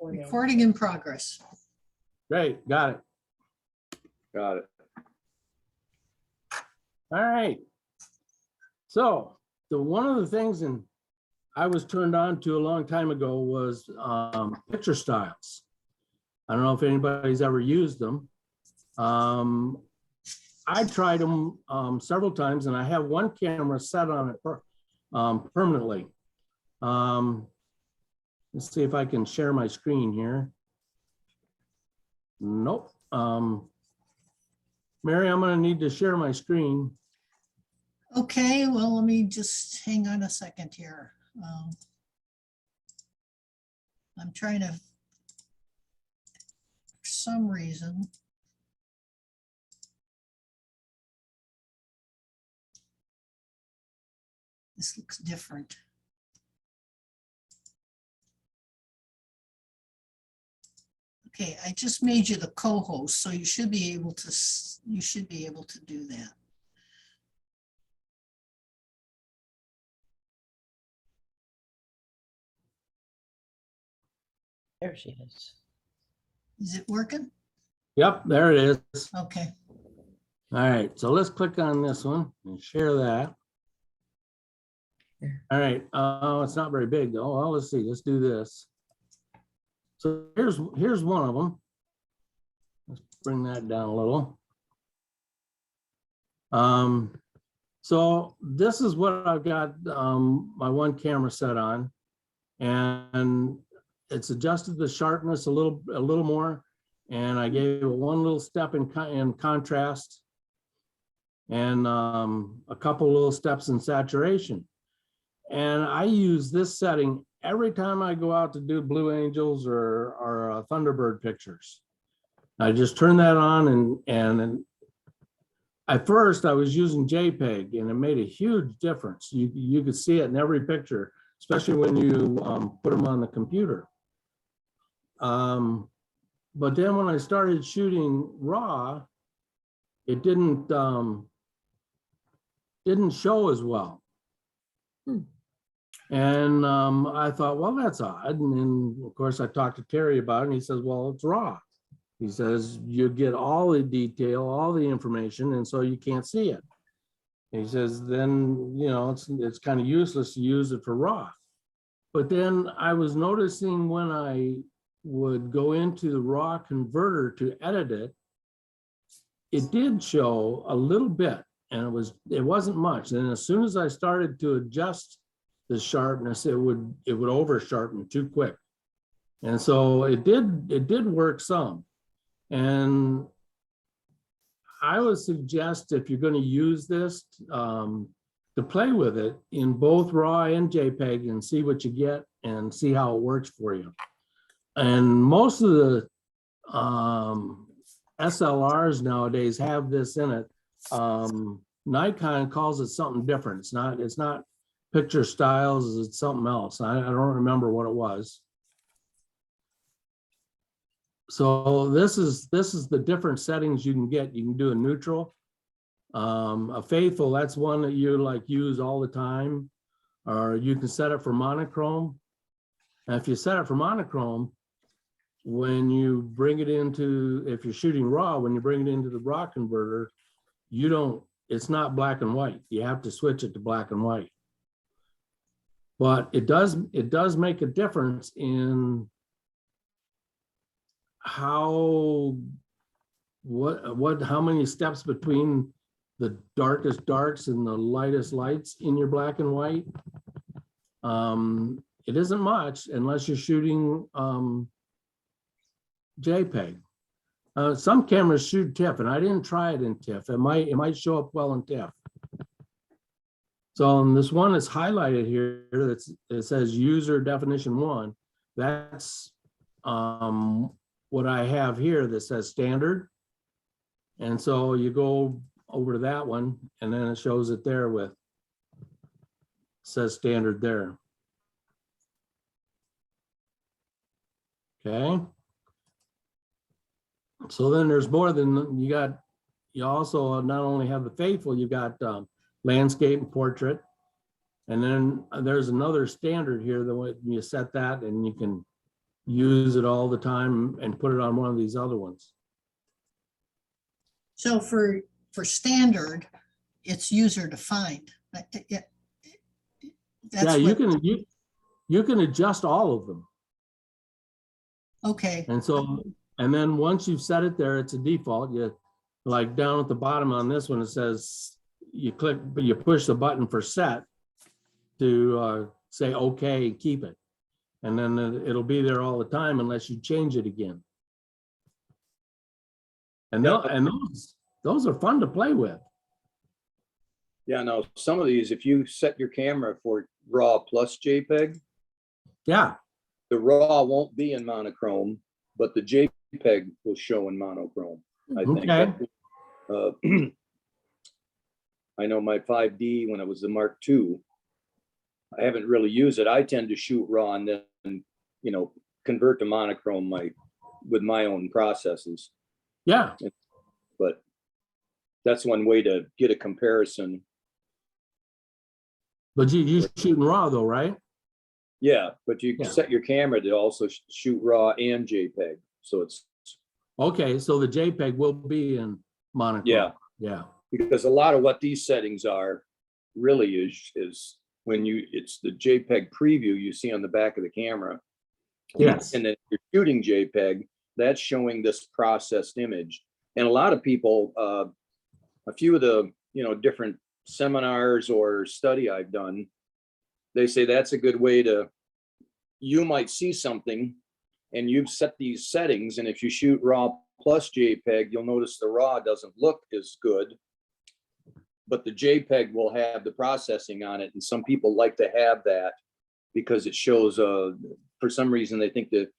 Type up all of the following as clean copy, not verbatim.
Recording in progress. Great, got it. Got it. All right. So one of the things I was turned on to a long time ago was picture styles. I don't know if anybody's ever used them. I tried them several times, and I have one camera set on it permanently. Let's see if I can share my screen here. Nope. Mary, I'm going to need to share my screen. Okay, well, let me just hang on a second here. I'm trying to, for some reason. This looks different. Okay, I just made you the co-host, so you should be able to do that. There she is. Is it working? Yep, there it is. Okay. All right, so let's click on this one and share that. All right, it's not very big though. Well, let's see, let's do this. So here's one of them. Let's bring that down a little. So this is what I've got my one camera set on, and it's adjusted the sharpness a little more, and I gave it one little step in contrast, and a couple little steps in saturation. And I use this setting every time I go out to do Blue Angels or Thunderbird pictures. I just turn that on, and at first I was using JPEG, and it made a huge difference. You could see it in every picture, especially when you put them on the computer. But then when I started shooting RAW, it didn't show as well. And I thought, well, that's odd. And then, of course, I talked to Terry about it, and he says, well, it's RAW. He says, you get all the detail, all the information, and so you can't see it. And he says, then, you know, it's kind of useless to use it for RAW. But then I was noticing when I would go into the RAW converter to edit it, it did show a little bit, and it wasn't much. And as soon as I started to adjust the sharpness, it would over sharpen too quick. And so it did work some. And I would suggest, if you're going to use this, to play with it in both RAW and JPEG and see what you get and see how it works for you. And most of the SLRs nowadays have this in it. Nikon calls it something different. It's not picture styles, it's something else. I don't remember what it was. So this is the different settings you can get. You can do a neutral, a faithful, that's one that you like use all the time, or you can set it for monochrome. And if you set it for monochrome, when you bring it into, if you're shooting RAW, when you bring it into the RAW converter, it's not black and white. You have to switch it to black and white. But it does make a difference in how many steps between the darkest darks and the lightest lights in your black and white. It isn't much unless you're shooting JPEG. Some cameras shoot TIFF, and I didn't try it in TIFF. It might show up well in TIFF. So this one is highlighted here. It says user definition 1. That's what I have here that says standard. And so you go over to that one, and then it shows it there with, says standard there. Okay. So then there's more than you also not only have the faithful, you got landscape and portrait. And then there's another standard here that when you set that and you can use it all the time and put it on one of these other ones. So for standard, it's user defined. Yeah, That's you what, can, you can adjust all of them. okay, And so, and then once you've set it there, it's a default. You, like down at the bottom on this one, it says, you click, but you push the button for set to say, okay, keep it. And then it'll be there all the time unless you change it again. And those are fun to play with. Yeah, no, some of these, if you set your camera for RAW plus JPEG, Yeah, the RAW won't be in monochrome, but the JPEG will show in monochrome. I think. Okay. I know my 5D, when it was the Mark II, I haven't really used it. I tend to shoot RAW and then, you know, convert to monochrome with my own processes. yeah, But that's one way to get a comparison. but you shooting raw though, right? Yeah, but you Yeah. set your camera to also shoot RAW and JPEG. So it's, Okay, so the JPEG will be in monochrome. yeah, Yeah, because a lot of what these settings are really is when it's the JPEG preview you see on the back of the camera. yes, And then you're shooting JPEG, that's showing this processed image. And a lot of people, a few of the, you know, different seminars or study I've done, they say that's a good way to, you might see something and you've set these settings, and if you shoot RAW plus JPEG, you'll notice the RAW doesn't look as good, but the JPEG will have the processing on it. And some people like to have that because it shows, for some reason, they think that,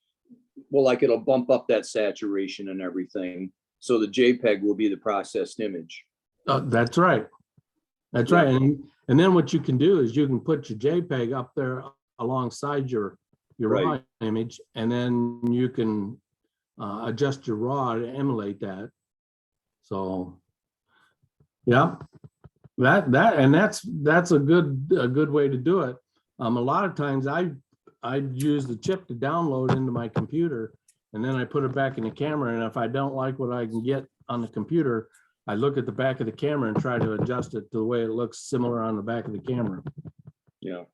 well, like it'll bump up that saturation and everything. So the JPEG will be the processed image. that's right. That's right. And then what you can do is you can put your JPEG up there alongside your Right. raw image, and then you can adjust your raw to emulate that. So, yeah, that's a good way to do it. A lot of times I use the chip to download into my computer, and then I put it back in the camera. And if I don't like what I can get on the computer, I look at the back of the camera and try to adjust it to the way it looks similar on the back of the camera. Yeah.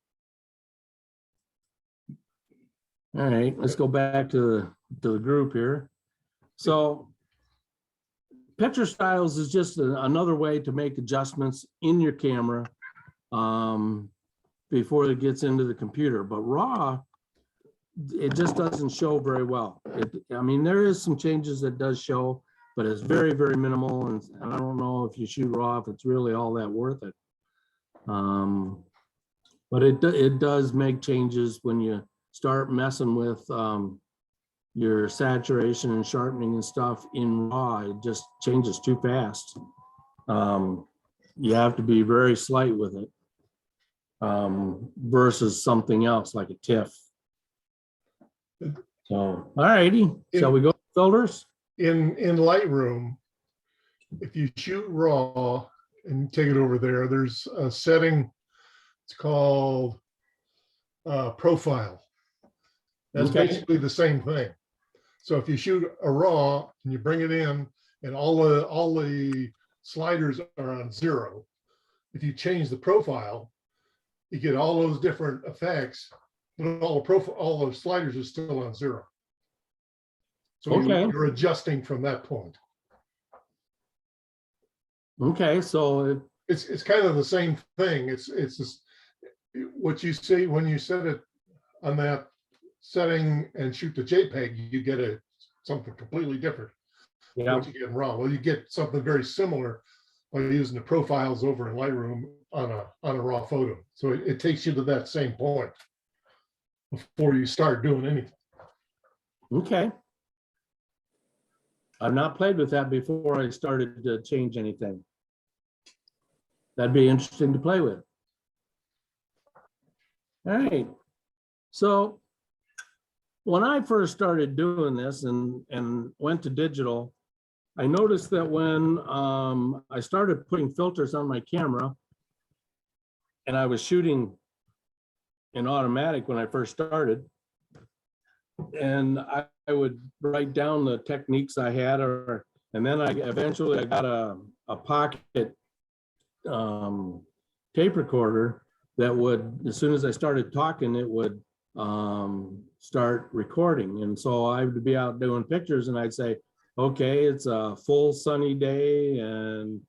All right, let's go back to the group here. So picture styles is just another way to make adjustments in your camera before it gets into the computer. But RAW, it just doesn't show very well. I mean, there is some changes that does show, but it's very, very minimal. And I don't know if you shoot RAW, if it's really all that worth it. But it does make changes when you start messing with your saturation and sharpening and stuff in RAW. It just changes too fast. You have to be very slight with it versus something else like a TIFF. So, all righty, shall we go to filters? In Lightroom, if you shoot RAW and take it over there, there's a setting, it's called profile. That's Okay. basically the same thing. So if you shoot a RAW and you bring it in and all the sliders are on 0, if you change the profile, you get all those different effects, but all the sliders are still on 0. So Okay. you're adjusting from that point. Okay, so It's kind of the same thing. It's just what you see when you set it on that setting and shoot the JPEG, you get something completely different. yeah, What you get in RAW. Well, you get something very similar by using the profiles over in Lightroom on a RAW photo. So it takes you to that same point before you start doing anything. okay. I've not played with that before I started to change anything. That'd be interesting to play with. All right. So when I first started doing this and went to digital, I noticed that when I started putting filters on my camera and I was shooting in automatic when I first started. And I would write down the techniques I had, and then I got a pocket tape recorder that would, as soon as I started talking, it would start recording. And so I would be out doing pictures and I'd say, okay, it's a full sunny day and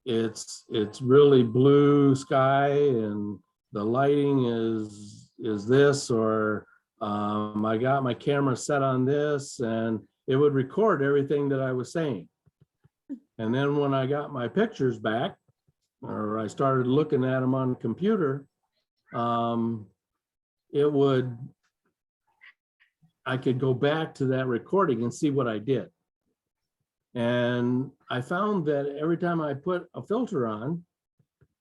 it's really blue sky and the lighting is this, or I got my camera set on this, and it would record everything that I was saying. And then when I got my pictures back, or I started looking at them on the computer, I could go back to that recording and see what I did. And I found that every time I put a filter on,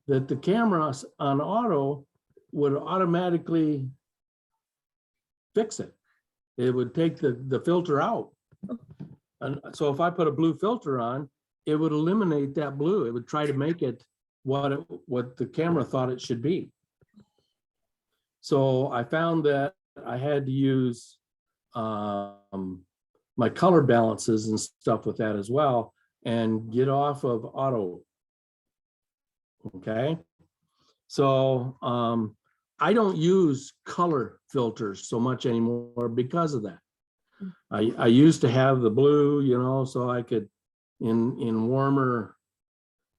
that the camera on auto would automatically fix it. It would take the filter out. And so if I put a blue filter on, it would eliminate that blue. It would try to make it what the camera thought it should be. So I found that I had to use my color balances and stuff with that as well, and get off of auto. Okay, so I don't use color filters so much anymore because of that. I used to have the blue, you know, so I could in warmer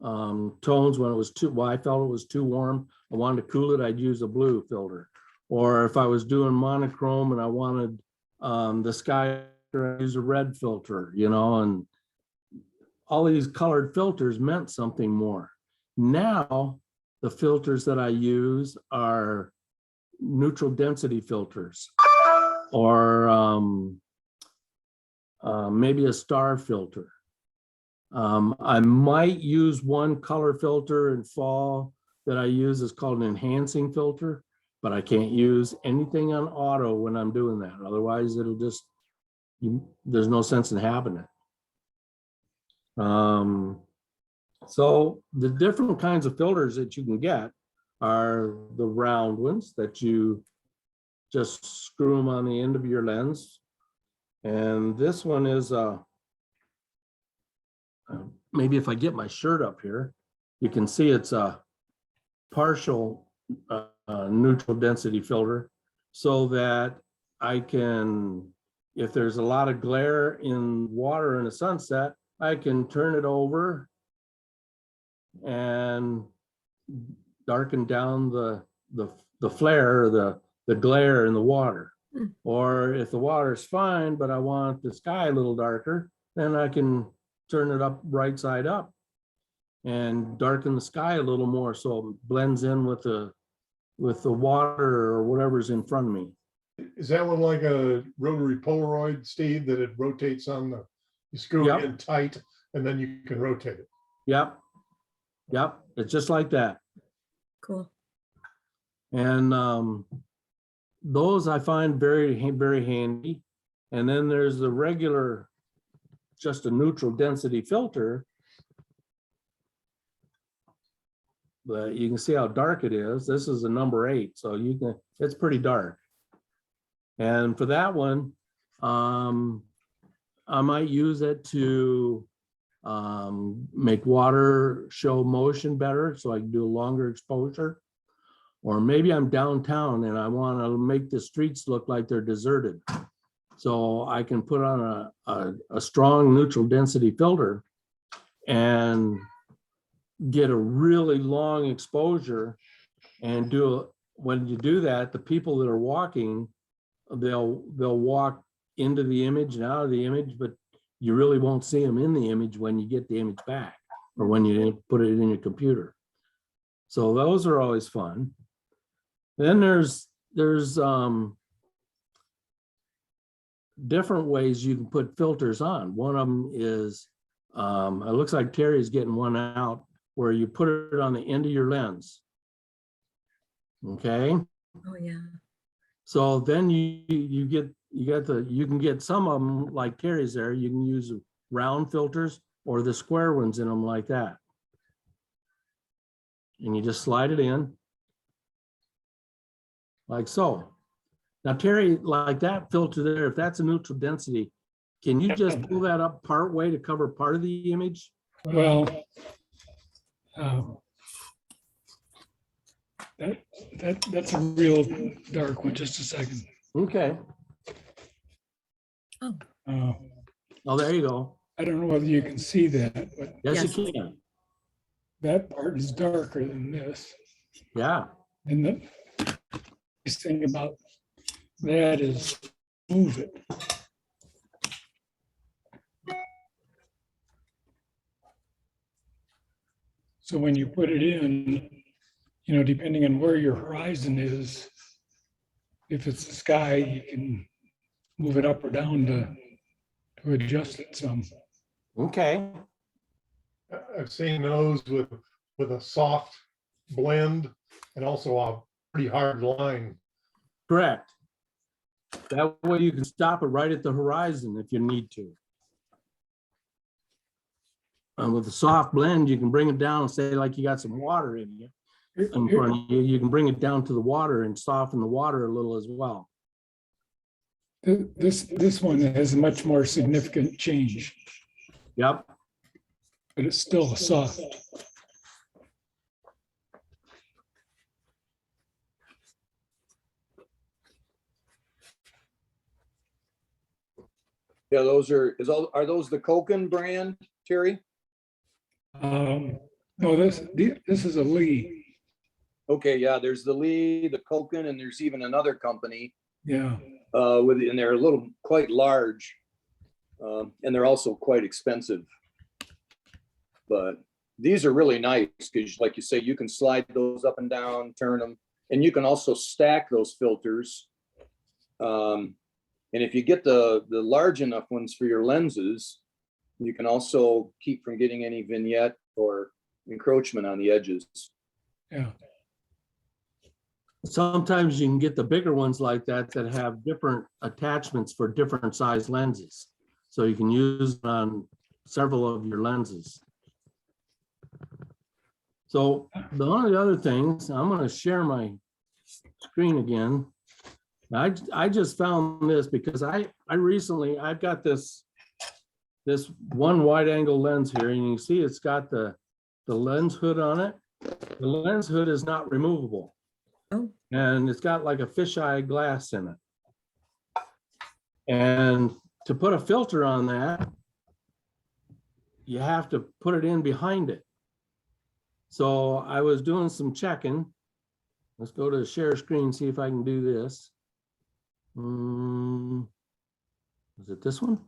tones when it was I felt it was too warm, I wanted to cool it, I'd use a blue filter. Or if I was doing monochrome and I wanted the sky, I'd use a red filter, you know, and all these colored filters meant something more. Now, the filters that I use are neutral density filters, or maybe a star filter. I might use one color filter in fall that I use is called an enhancing filter, but I can't use anything on auto when I'm doing that. Otherwise, it'll just, there's no sense in having it. So the different kinds of filters that you can get are the round ones that you just screw them on the end of your lens. And this one is maybe if I get my shirt up here, you can see it's a partial neutral density filter, so that I can, if there's a lot of glare in water in a sunset, I can turn it over and darken down the flare, the glare in the water. Or if the water is fine, but I want the sky a little darker, then I can turn it up right side up and darken the sky a little more so it blends in with the water or whatever's in front of me. Is that one like a rotary Polaroid, Steve, that it rotates on the, you screw Yep. it in tight and then you can rotate it? Yep. Yep. It's just like that. Cool. And those I find very, very handy. And then there's the regular, just a neutral density filter. But you can see how dark it is. This is a number 8, so you can, it's pretty dark. And for that one, I might use it to make water show motion better, so I can do a longer exposure. Or maybe I'm downtown and I want to make the streets look like they're deserted. So I can put on a strong neutral density filter and get a really long exposure, and when you do that, the people that are walking, they'll walk into the image and out of the image, but you really won't see them in the image when you get the image back or when you put it in your computer. So those are always fun. Then there's different ways you can put filters on. One of them is, it looks like Terry's getting one out, where you put it on the end of your lens. Okay. Oh, yeah. So then you can get some of them like Terry's there. You can use round filters or the square ones in them like that. And you just slide it in. like so. Now, Terry, like that filter there, if that's a neutral density, can you just pull that up part way to cover part of the image? Well, that's a real dark one. Just a second. Okay. Uh, Oh, there you go. I don't know whether you can see that, but Yes, Yes. you can. that part is darker than this. Yeah. And the nice thing about that is move it. So when you put it in, you know, depending on where your horizon is, if it's the sky, you can move it up or down to adjust it some. Okay. I've seen those with a soft blend and also a pretty hard line. Correct. That way you can stop it right at the horizon if you need to. And with a soft blend, you can bring it down and say like you got some water in you. In front of you, you can bring it down to the water and soften the water a little as well. This one has a much more significant change, Yep. but it's still soft. Yeah, those are those the Koken brand, Terry? No, this is a Lee. Okay, yeah, there's the Lee, the Koken, and there's even another company Yeah, and they're a little quite large. And they're also quite expensive. But these are really nice because like you say, you can slide those up and down, turn them, and you can also stack those filters. And if you get the large enough ones for your lenses, you can also keep from getting any vignette or encroachment on the edges. yeah. Sometimes you can get the bigger ones like that that have different attachments for different size lenses. So you can use it on several of your lenses. So one of the other things, I'm going to share my screen again. I just found this because I've got this one wide angle lens here, and you can see it's got the lens hood on it. The lens hood is not removable. Oh. And it's got like a fisheye glass in it. And to put a filter on that, you have to put it in behind it. So I was doing some checking. Let's go to share screen, see if I can do this. Is it this one?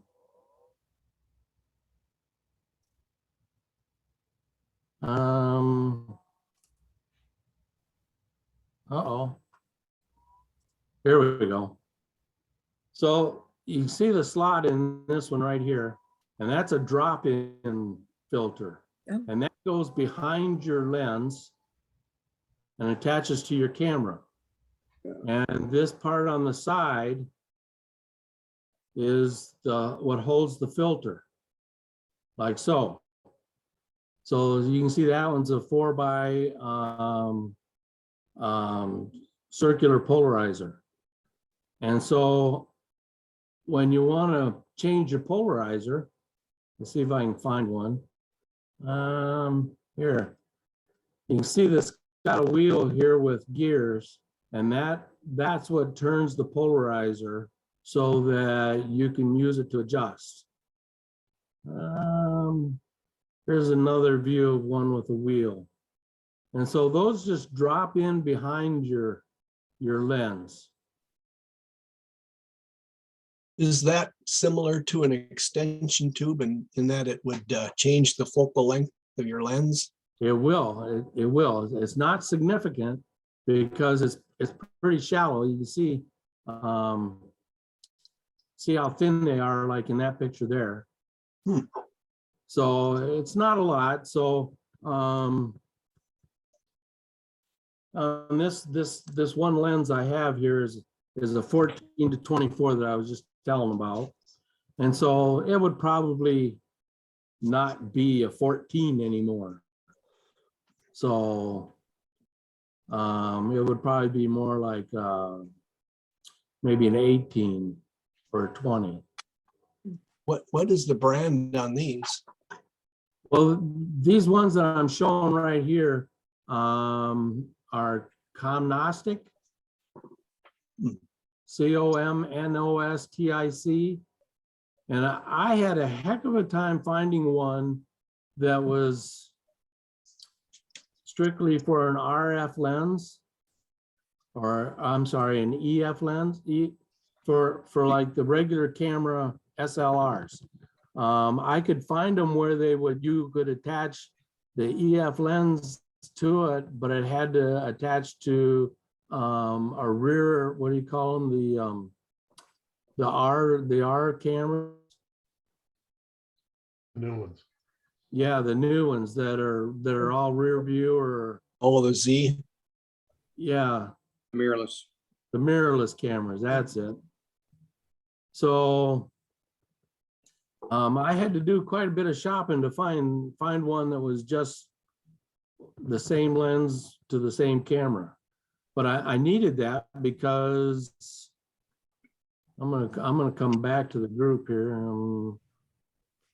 Uh-oh. Here we go. So you can see the slot in this one right here, and that's a drop-in filter. Oh. And that goes behind your lens and attaches to your camera. And this part on the side is what holds the filter, like so. So you can see that one's a 4x circular polarizer. And so when you want to change your polarizer, let's see if I can find one. Here, you can see this got a wheel here with gears, and that's what turns the polarizer so that you can use it to adjust. Here's another view of one with a wheel. And so those just drop in behind your lens. Is that similar to an extension tube in that it would change the focal length of your lens? It will. It will. It's not significant because it's pretty shallow. You can see how thin they are, like in that picture there. So it's not a lot. So this one lens I have here is a 14 to 24 that I was just telling about. And so it would probably not be a 14 anymore. So It would probably be more like, maybe an 18 or a 20. What is the brand on these? Well, these ones that I'm showing right here, are Comnostic. Comnostic. And I had a heck of a time finding one that was strictly for an RF lens, or I'm sorry, an EF lens, for like the regular camera SLRs. I could find them where you could attach the EF lens to it, but it had to attach to a rear, what do you call them? The R camera. New ones. Yeah, the new ones that are all rear view, or Oh, the Z. yeah, Mirrorless. the mirrorless cameras, that's it. So I had to do quite a bit of shopping to find one that was just the same lens to the same camera. But I needed that because I'm gonna come back to the group here. How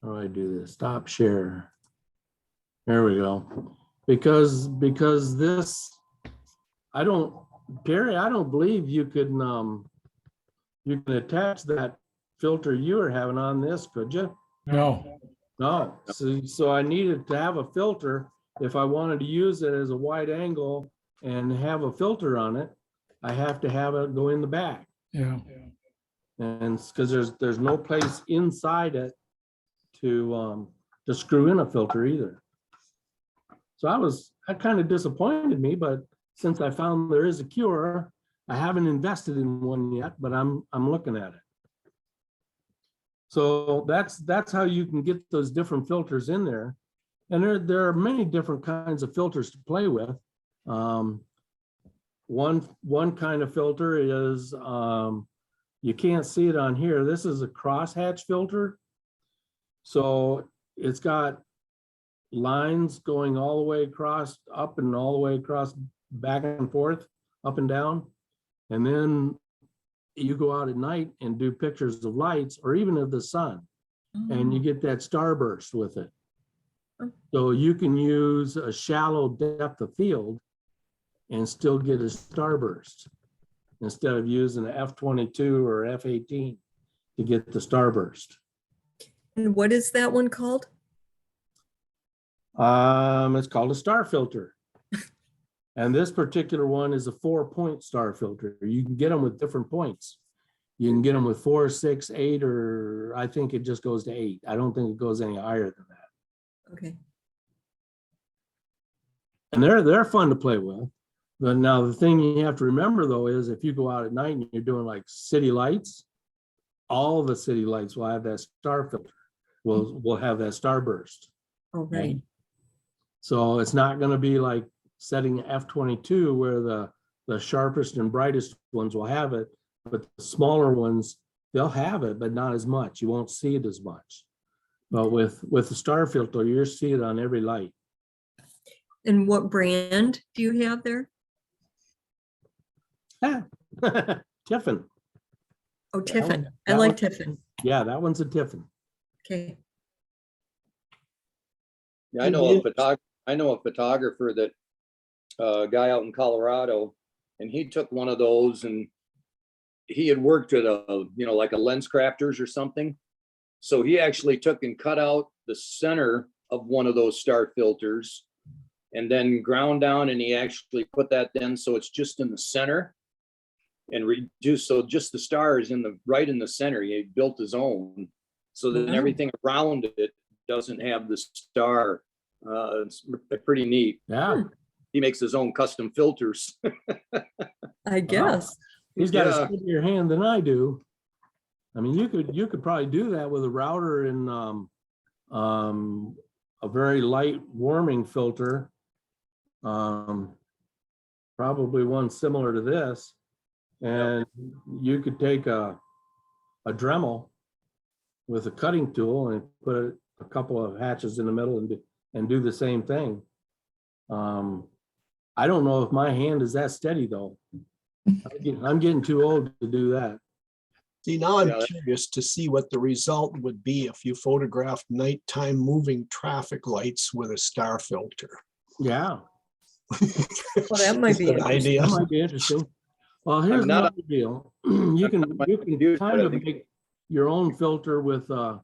do I do this? Stop share. There we go. Because this, Gary, I don't believe you can attach that filter you were having on this, could you? No, No. So I needed to have a filter if I wanted to use it as a wide angle and have a filter on it. I have to have it go in the back, yeah. and because there's no place inside it to screw in a filter either. So that kind of disappointed me, but since I found there is a cure, I haven't invested in one yet, but I'm looking at it. So that's how you can get those different filters in there. And there are many different kinds of filters to play with. One kind of filter is, you can't see it on here. This is a crosshatch filter. So it's got lines going all the way across, up and all the way across, back and forth, up and down. And then you go out at night and do pictures of lights or even of the sun, and you get that starburst with it. So you can use a shallow depth of field and still get a starburst instead of using an F22 or F18 to get the starburst. And what is that one called? It's called a star filter. And this particular one is a 4-point star filter. You can get them with different points. You can get them with 4, 6, 8, or I think it just goes to 8. I don't think it goes any higher than that. Okay. And they're fun to play with. But now the thing you have to remember though is if you go out at night and you're doing like city lights, all the city lights will have that star filter. Will have that starburst. All right. So it's not going to be like setting F22 where the sharpest and brightest ones will have it, but the smaller ones, they'll have it, but not as much. You won't see it as much. But with the star filter, you'll see it on every light. And what brand do you have there? Tiffin. Oh, Tiffin. I that like one- Tiffin. Yeah, that one's a Tiffin. Okay. Yeah, I know a photographer that, guy out in Colorado, and he took one of those and he had worked at like a Lens Crafters or something. So he actually took and cut out the center of one of those star filters and then ground down, and he actually put that in so it's just in the center and reduced, so just the star is right in the center. He built his own, so that Wow. everything around it doesn't have the star. It's pretty neat. Yeah, He makes his own custom filters. I guess. he's got Yeah. a steadier hand than I do. I mean, you could probably do that with a router and a very light warming filter. Probably one similar to this. And you could take a Dremel with a cutting tool and put a couple of hatches in the middle and do the same thing. I don't know if my hand is that steady though. I'm getting too old to do that. See, now I'm Yeah, curious to see what the result would be if you photographed nighttime moving traffic lights with a star filter. Yeah, Well, that might be, Just an idea. that might be interesting. Well, here's not- another deal. You can my kind computer, of I think- make your own filter with a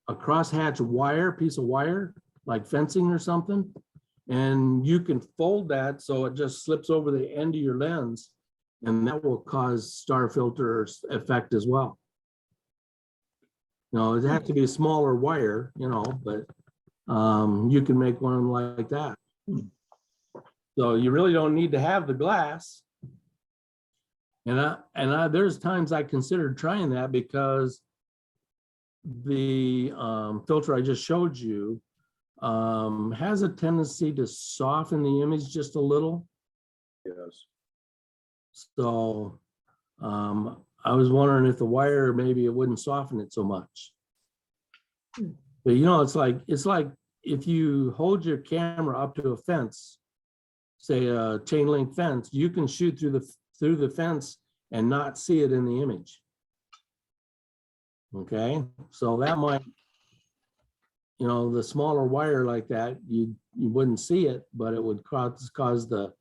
crosshatch wire, piece of wire, like fencing or something. And you can fold that so it just slips over the end of your lens, and that will cause star filter effect as well. No, it has to be a smaller wire, but you can make one like that. So you really don't need to have the glass. And there's times I considered trying that because the filter I just showed you has a tendency to soften the image just a little. Yes. So I was wondering if the wire, maybe it wouldn't soften it so much. But it's like if you hold your camera up to a fence, say a chain link fence, you can shoot through the fence and not see it in the image. Okay, so that might, the smaller wire like that, you wouldn't see it, but it would cause the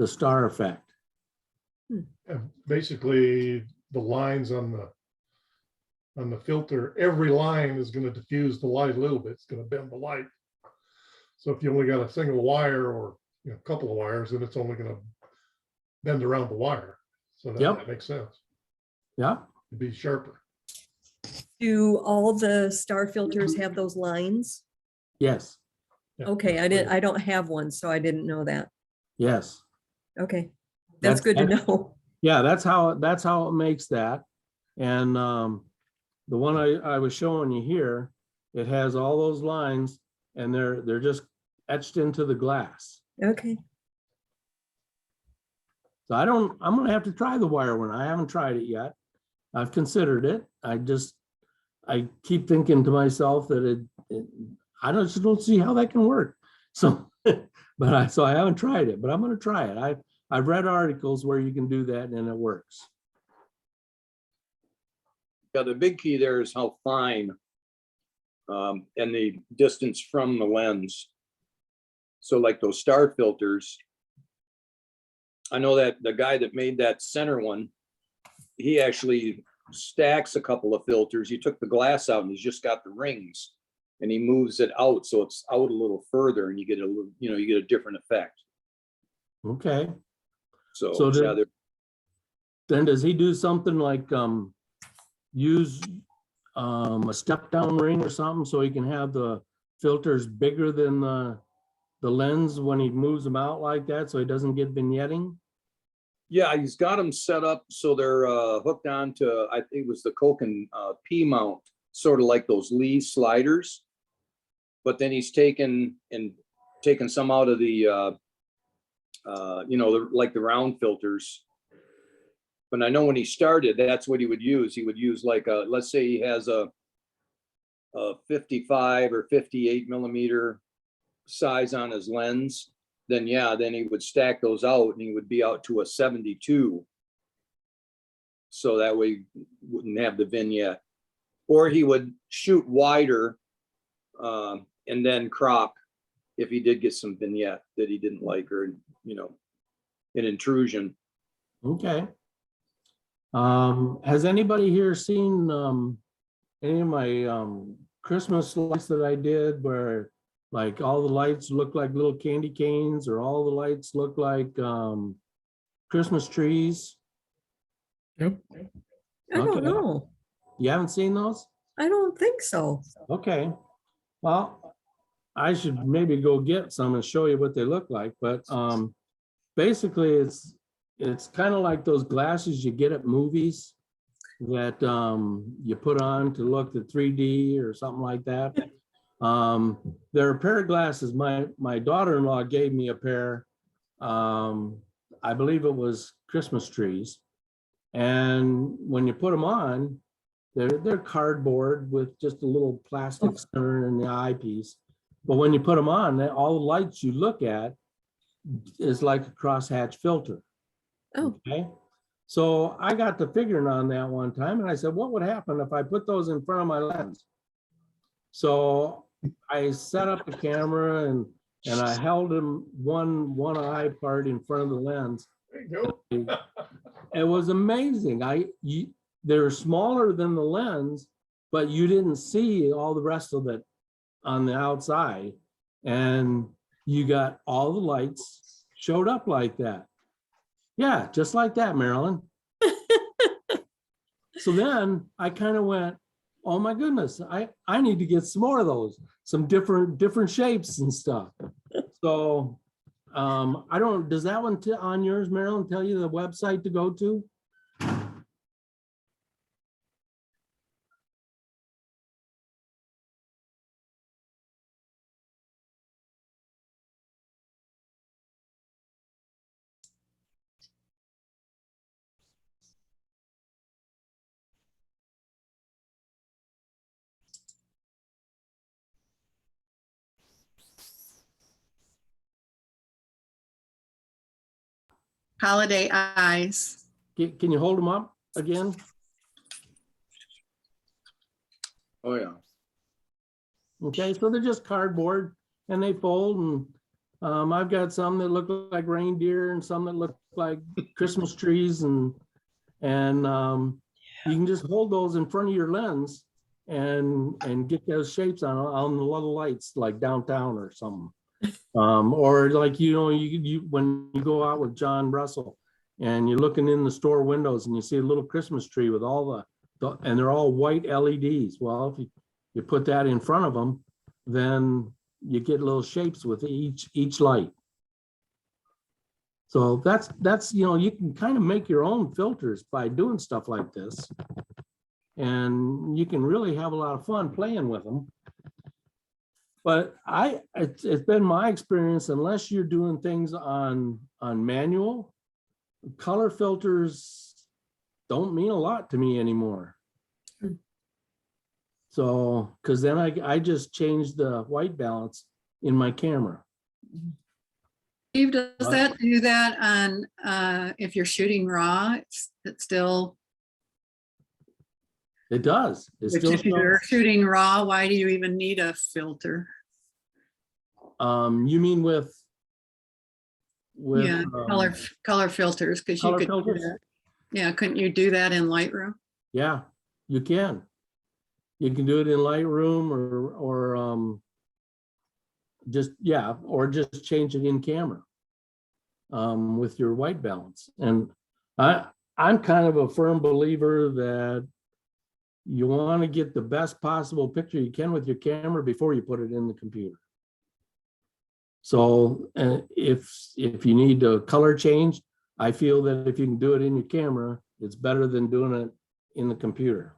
star effect. And basically, the lines on the filter, every line is going to diffuse the light a little bit. It's going to bend the light. So if you only got a single wire or a couple of wires, then it's only going to bend around the wire. So Yep. that makes sense. Yeah, To be sharper. do all the star filters have those lines? yes, Yeah, Okay, that's I don't have one, so I didn't know that. yes. Okay, that's good to know. Yeah, that's how it makes that. And the one I was showing you here, it has all those lines and they're just etched into the glass. Okay, So I'm gonna have to try the wire one. I haven't tried it yet. I've considered it. I keep thinking to myself that I just don't see how that can work. So, so I haven't tried it, but I'm gonna try it. I've read articles where you can do that and it works. Yeah, the big key there is how fine and the distance from the lens. So like those star filters, I know that the guy that made that center one, he actually stacks a couple of filters. He took the glass out and he's just got the rings and he moves it out so it's out a little further and you get a little, you get a different effect. Okay. So So yeah, then does he do something like use a step down ring or something so he can have the filters bigger than the lens when he moves them out like that so he doesn't get vignetting? yeah, he's got them set up so they're hooked onto, I think it was the Coke and P mount, sort of like those Lee sliders. But then he's taken some out of the like the round filters. But I know when he started, that's what he would use. He would use like let's say he has a 55 or 58 millimeter size on his lens, then he would stack those out and he would be out to a 72. So that way he wouldn't have the vignette. Or he would shoot wider and then crop if he did get some vignette that he didn't like or, an intrusion. Okay. Has anybody here seen any of my Christmas lights that I did where like all the lights look like little candy canes or all the lights look like Christmas trees? Yep. I don't Okay. know. You haven't seen those? I don't think so. Okay. Well, I should maybe go get some and show you what they look like, but basically it's kind of like those glasses you get at movies that you put on to look at 3D or something like that. They're a pair of glasses. My daughter-in-law gave me a pair. I believe it was Christmas trees. And when you put them on, they're cardboard with just a little plastic center in the eyepiece. But when you put them on, all the lights you look at is like a crosshatch filter. Oh. Okay. So I got to figuring on that one time and I said, what would happen if I put those in front of my lens? So I set up the camera and I held them one eye part in front of the lens. There you go. It was amazing. They're smaller than the lens, but you didn't see all the rest of it on the outside. And you got all the lights showed up like that. Yeah, just like that, Marilyn. So then I kind of went, oh my goodness, I need to get some more of those, some different shapes and stuff. So I don't, does that one on yours, Marilyn, tell you the website to go to? Holiday Eyes. Can you hold them up again? Oh, yeah. Okay, so they're just cardboard and they fold, and I've got some that look like reindeer and some that look like Christmas trees, and you can just hold those in front of your lens and get those shapes on the little lights like downtown or something. Or like, you when you go out with John Russell and you're looking in the store windows and you see a little Christmas tree with all and they're all white LEDs. Well, if you put that in front of them, then you get little shapes with each light. So that's you can kind of make your own filters by doing stuff like this, and you can really have a lot of fun playing with them. But it's been my experience, unless you're doing things on manual, color filters don't mean a lot to me anymore. So, because then I just changed the white balance in my camera. Steve, does that do that on, if you're shooting raw, it's still, It does. It still if you're shooting raw, why do you even need a filter? you mean with Yeah, color filters, because you color could, do filters? that. Yeah, couldn't you do that in Lightroom? Yeah, you can. You can do it in Lightroom or just change it in camera with your white balance. And I'm kind of a firm believer that you want to get the best possible picture you can with your camera before you put it in the computer. So if you need a color change, I feel that if you can do it in your camera, it's better than doing it in the computer.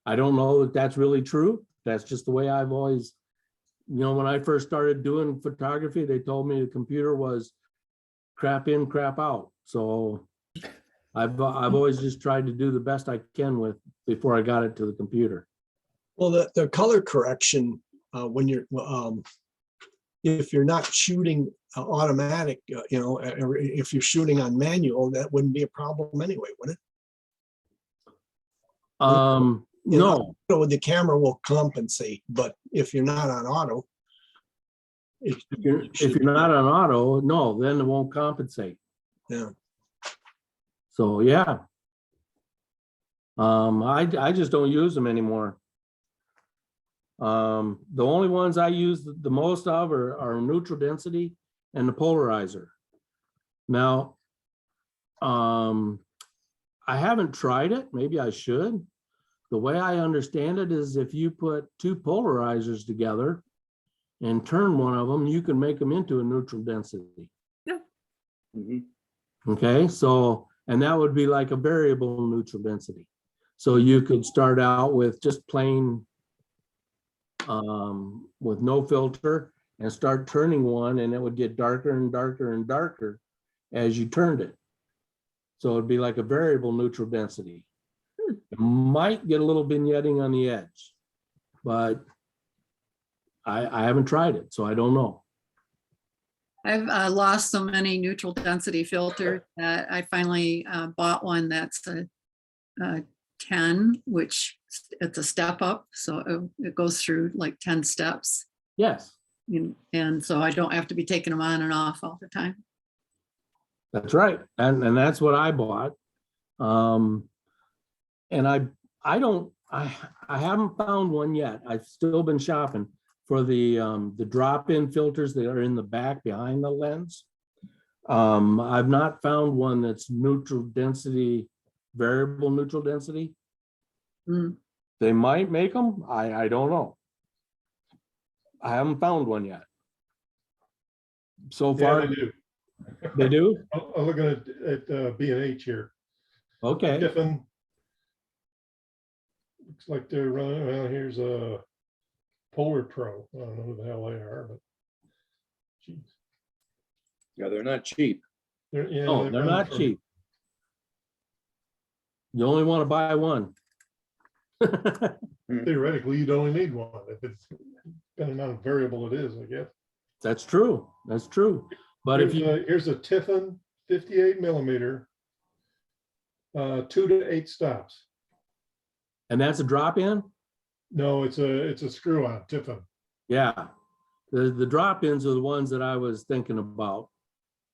I don't know that that's really true. That's just the way I've always, when I first started doing photography, they told me the computer was crap in, crap out. So I've always just tried to do the best I can with before I got it to the computer. Well, the color correction, when you're, if you're not shooting automatic, or if you're shooting on manual, that wouldn't be a problem anyway, would it? No, So the camera will compensate, but if you're not on auto. if you're not on auto, no, then it won't compensate. Yeah. So, yeah. I just don't use them anymore. The only ones I use the most of are neutral density and the polarizer. Now, I haven't tried it. Maybe I should. The way I understand it is if you put two polarizers together and turn one of them, you can make them into a neutral density. Yeah. Okay, so, and that would be like a variable neutral density. So you could start out with just plain with no filter and start turning one, and it would get darker and darker and darker as you turned it. So it'd be like a variable neutral density. It might get a little vignetting on the edge, but I haven't tried it, so I don't know. I've lost so many neutral density filters that I finally bought one that's a 10, which it's a step up. So it goes through like 10 steps. Yes, And so I don't have to be taking them on and off all the time. that's right. And that's what I bought. And I haven't found one yet. I've still been shopping for the drop-in filters that are in the back behind the lens. I've not found one that's neutral density, variable neutral density. Mm. They might make them. I don't know. I haven't found one yet. So Yeah, far, they do. they do? I'm looking at B&H here. Okay. Tiffin. Looks like they're running, well, here's a Polar Pro. I don't know who the hell they are, but. Geez. Yeah, they're not cheap. Yeah, Oh, they're run not for- cheap. You only want to buy one. Theoretically, you'd only need one if it's depending on how variable it is, I guess. That's true. That's true. But if Here's a Tiffin 58 millimeter, 2 to 8 stops. and that's a drop-in? No, it's a screw on Tiffin. Yeah. The drop-ins are the ones that I was thinking about.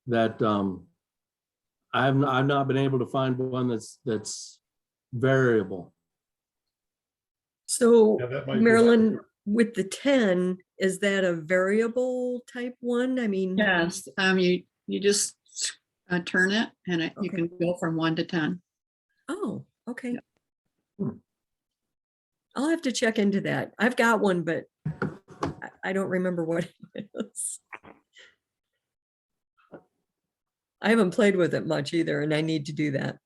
That I've not been able to find one that's variable. So Yeah, that might be- Marilyn, with the 10, is that a variable type one? I mean, Yes, you just turn it and you Okay. can go from 1 to 10. oh, okay. I'll have to check into that. I've got one, but I don't remember what it is. I haven't played with it much either, and I need to do that.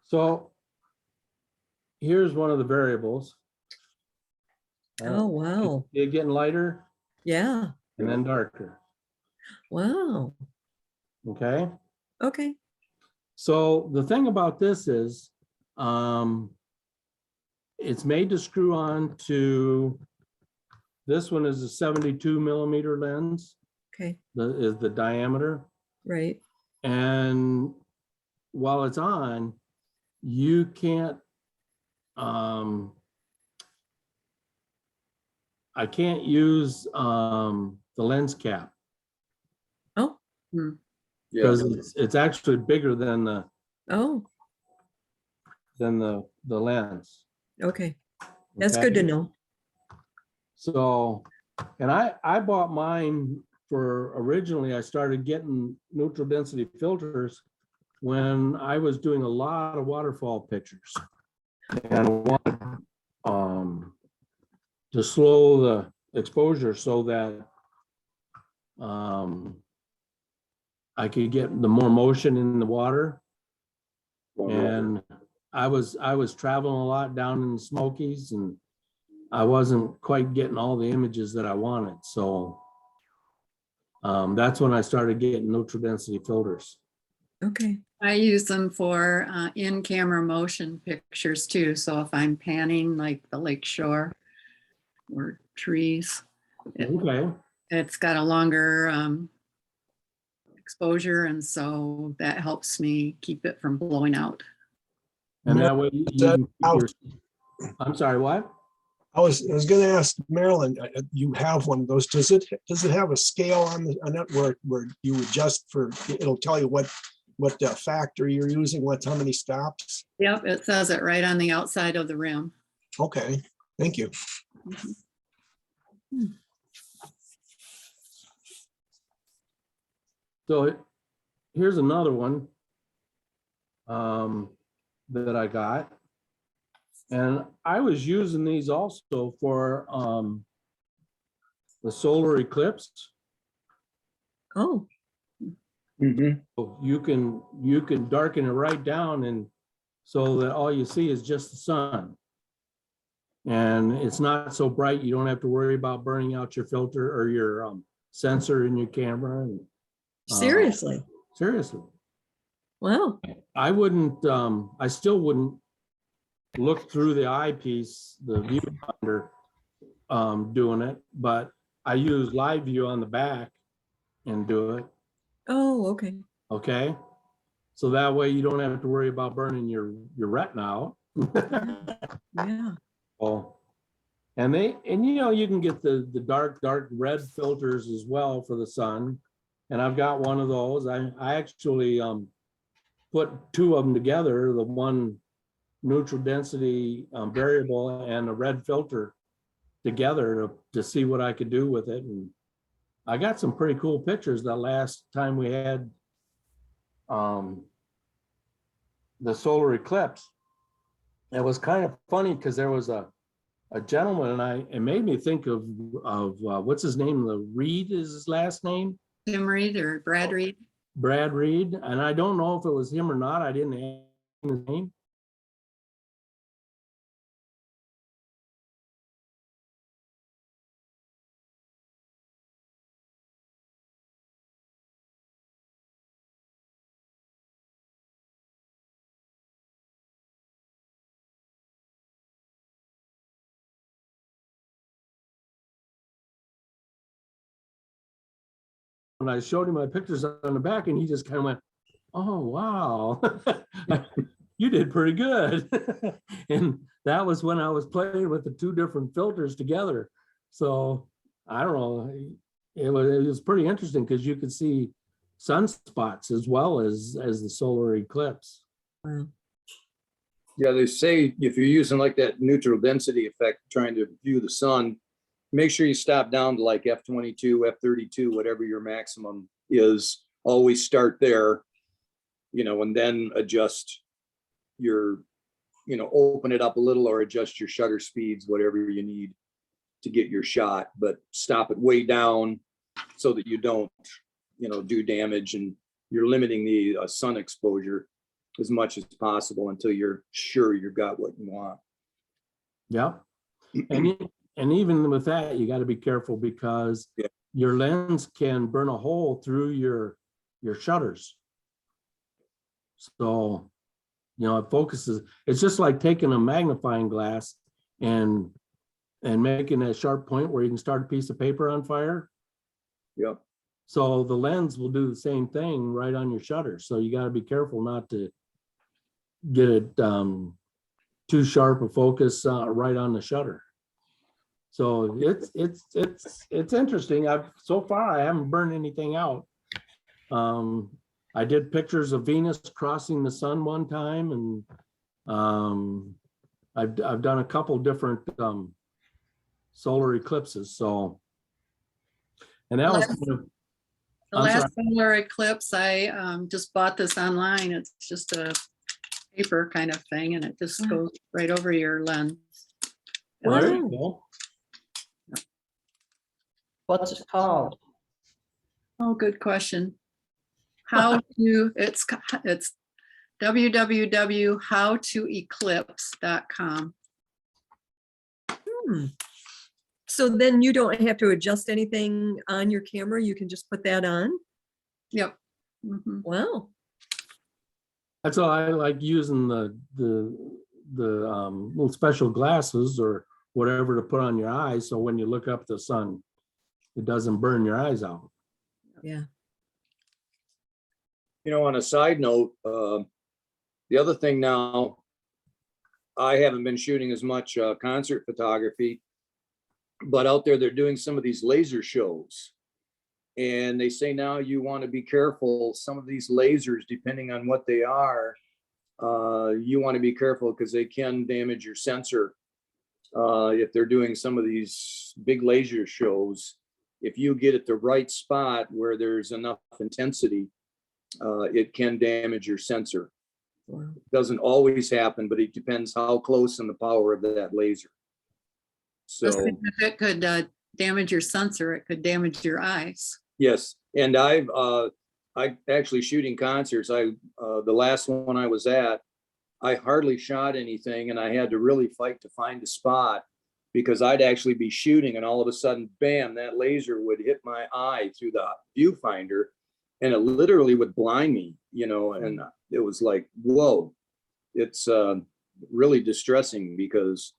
So here's one of the variables. Oh, wow. It's getting lighter Yeah. and then darker. Wow. Okay. Okay. So the thing about this is, it's made to screw on to, this one is a 72 millimeter lens, Okay. is the diameter. Right. And while it's on, you can't, I can't use the lens cap Oh, Yeah, because it's actually bigger than oh, the lens. okay. That's okay? good to know. So, and I bought mine for, originally I started getting neutral density filters when I was doing a lot of waterfall pictures. And I wanted to slow the exposure so that I could get the more motion in the water. And I was traveling a lot down in the Smokies and I wasn't quite getting all the images that I wanted. So that's when I started getting neutral density filters. Okay. I use them for in-camera motion pictures too. So if I'm panning like the lake shore or trees, Okay. it's got a longer exposure. And so that helps me keep it from blowing out. And that way you that can keep out? your- I'm sorry, what? I was gonna ask Marilyn, you have one of those. Does it have a scale on it where you adjust for, it'll tell you what factor you're using, how many stops? Yep, it says it right on the outside of the rim. Okay, thank you. So here's another one that I got. And I was using these also for the solar eclipse. Oh, Mhm. You can darken it right down and so that all you see is just the sun. And it's not so bright. You don't have to worry about burning out your filter or your sensor in your camera. And, seriously? seriously. Wow. I wouldn't, I still wouldn't look through the eyepiece, the viewfinder, doing it, but I use live view on the back and do it. Oh, okay. Okay. So that way you don't have to worry about burning your retina out. Yeah. Oh, and you know, you can get the dark red filters as well for the sun. And I've got one of those. I actually put two of them together, the one neutral density variable and a red filter together to see what I could do with it. And I got some pretty cool pictures that last time we had the solar eclipse. It was kind of funny because there was a gentleman, and it made me think of what's his name? The Reed is his last name. Tim Reed or Brad Reed. Brad Reed, and I don't know if it was him or not. I didn't have his name. When I showed him my pictures on the back, and he just kind of went, "Oh, wow, you did pretty good." And that was when I was playing with the two different filters together. So I don't know, it was pretty interesting because you could see sunspots as well as the solar eclipse. Wow. Yeah, they say if you're using like that neutral density effect, trying to view the sun, make sure you stop down to like F22, F32, whatever your maximum is. Always start there, you know, and then adjust your, you know, open it up a little or adjust your shutter speeds, whatever you need to get your shot, but stop it way down so that you don't, you know, do damage, and you're limiting the sun exposure as much as possible until you're sure you've got what you want. Yeah. And even with that, you got to be careful because Yeah. your lens can burn a hole through your shutters. So, you know, it focuses. It's just like taking a magnifying glass and making a sharp point where you can start a piece of paper on fire. Yep. So the lens will do the same thing right on your shutter. So you got to be careful not to get it too sharp a focus right on the shutter. So it's interesting. So far I haven't burned anything out. I did pictures of Venus crossing the sun one time, and I've done a couple different solar eclipses. So, and that was kind of, The I'm last solar eclipse, I just bought this online. It's just a paper kind of thing, and it just Wow. goes right over your lens. well, there you Wow. go. What's it called? Oh, good question. How to, it's www.howtoeclipse.com. So then you don't have to adjust anything on your camera. You can just put that on. Yep. Mhm. Wow. That's why I like using the little special glasses or whatever to put on your eyes. So when you look up the sun, it doesn't burn your eyes out. Yeah. You know, on a side note, the other thing now, I haven't been shooting as much concert photography, but out there they're doing some of these laser shows. And they say now you want to be careful. Some of these lasers, depending on what they are, you want to be careful because they can damage your sensor. If they're doing some of these big laser shows, if you get at the right spot where there's enough intensity, it can damage your sensor. Wow. It doesn't always happen, but it depends how close and the power of that laser. So Just think if it could damage your sensor, it could damage your eyes. yes, and I actually shooting concerts. The last one I was at, I hardly shot anything, and I had to really fight to find a spot because I'd actually be shooting, and all of a sudden, bam, that laser would hit my eye through the viewfinder, and it literally would blind me, you know, and it was like, whoa, it's really distressing because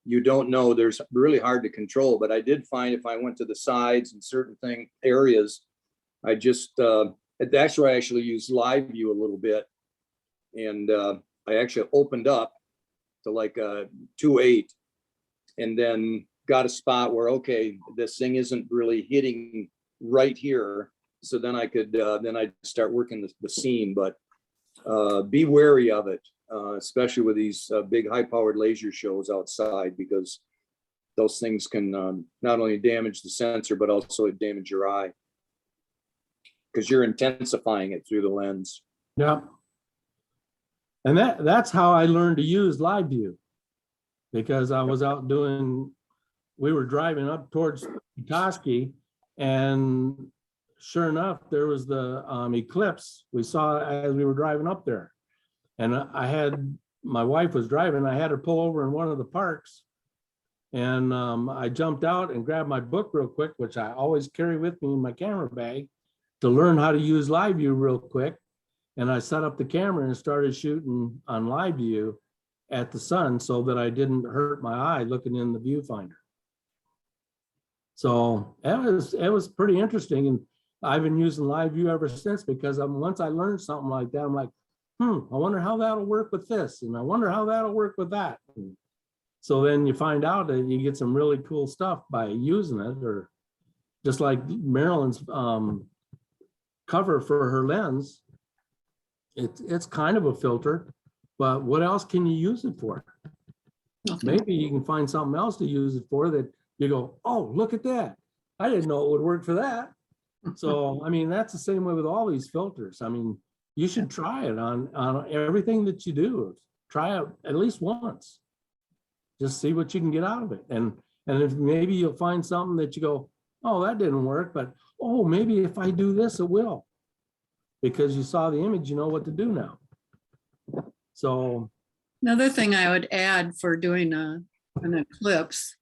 you don't know, there's really hard to control, but I did find if I went to the sides and certain areas, I just, that's where I actually used live view a little bit. And I actually opened up to like 2.8 and then got a spot where, okay, this thing isn't really hitting right here. So then I could, then I'd start working the scene, but be wary of it, especially with these big high-powered laser shows outside, because those things can not only damage the sensor, but also damage your eye because you're intensifying it through the lens. Yeah. And that's how I learned to use live view, because I was out we were driving up towards Petoskey, and sure enough, there was the eclipse we saw as we were driving up there. And my wife was driving, I had her pull over in one of the parks. And I jumped out and grabbed my book real quick, which I always carry with me in my camera bag, to learn how to use live view real quick. And I set up the camera and started shooting on live view at the sun so that I didn't hurt my eye looking in the viewfinder. So it was pretty interesting. And I've been using live view ever since, because once I learned something like that, I'm like, I wonder how that'll work with this. And I wonder how that'll work with that. And so then you find out that you get some really cool stuff by using it, or just like Marilyn's cover for her lens. It's kind of a filter, but what else can you use it for? Nothing. Maybe you can find something else to use it for that you go, oh, look at that. I didn't know it would work for that. So, I mean, that's the same way with all these filters. I mean, you should try it on everything that you do. Try it at least once. Just see what you can get out of it. And if maybe you'll find something that you go, oh, that didn't work, but oh, maybe if I do this, it will. Because you saw the image, you know what to do now. So Another thing I would add for doing an eclipse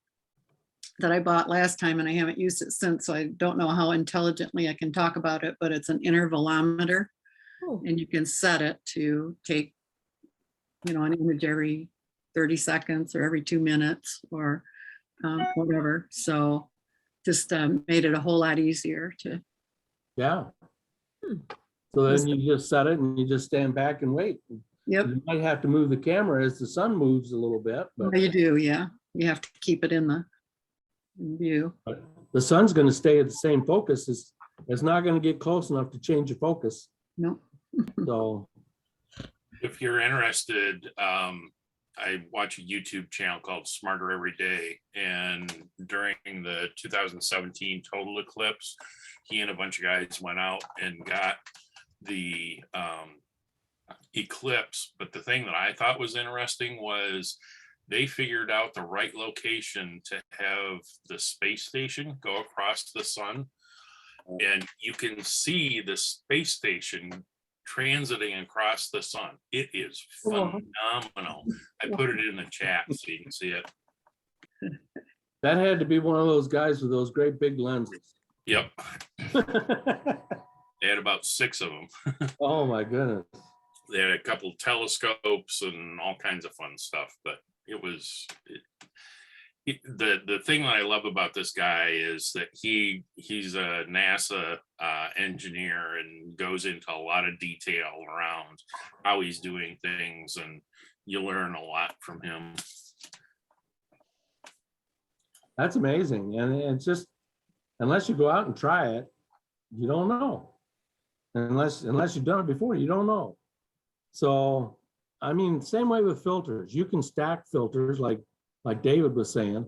that I bought last time, and I haven't used it since, so I don't know how intelligently I can talk about it, but it's an intervalometer. Oh. And you can set it to take, an image every 30 seconds or every 2 minutes or whatever. So just made it a whole lot easier to. yeah. So then you just set it and you just stand back and wait. Yep. You might have to move the camera as the sun moves a little bit, but You do, yeah. You have to keep it in view. the sun's going to stay at the same focus. It's not going to get close enough to change your focus. No. So If you're interested, I watch a YouTube channel called Smarter Every Day, and during the 2017 total eclipse, he and a bunch of guys went out and got the eclipse. But the thing that I thought was interesting was they figured out the right location to have the space station go across the sun, and you can see the space station transiting across the sun. It is phenomenal. I put it in the chat so you can see it. that had to be one of those guys with those great big lenses. Yep, they had about 6 of them. Oh my goodness. They had a couple of telescopes and all kinds of fun stuff, but it was the thing that I love about this guy is that he's a NASA engineer and goes into a lot of detail around how he's doing things, and you learn a lot from him. That's amazing. And it's just, unless you go out and try it, you don't know. Unless you've done it before, you don't know. So, I mean, same way with filters. You can stack filters like David was saying,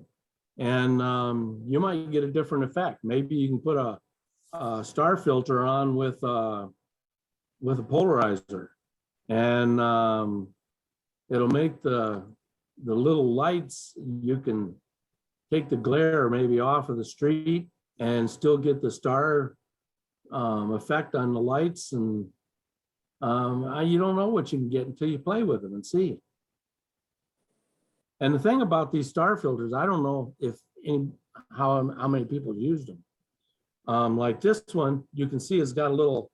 and you might get a different effect. Maybe you can put a star filter on with a polarizer, and it'll make the little lights, you can take the glare maybe off of the street and still get the star effect on the lights. And you don't know what you can get until you play with them and see. And the thing about these star filters, I don't know how many people used them. Like this one, you can see it's got a little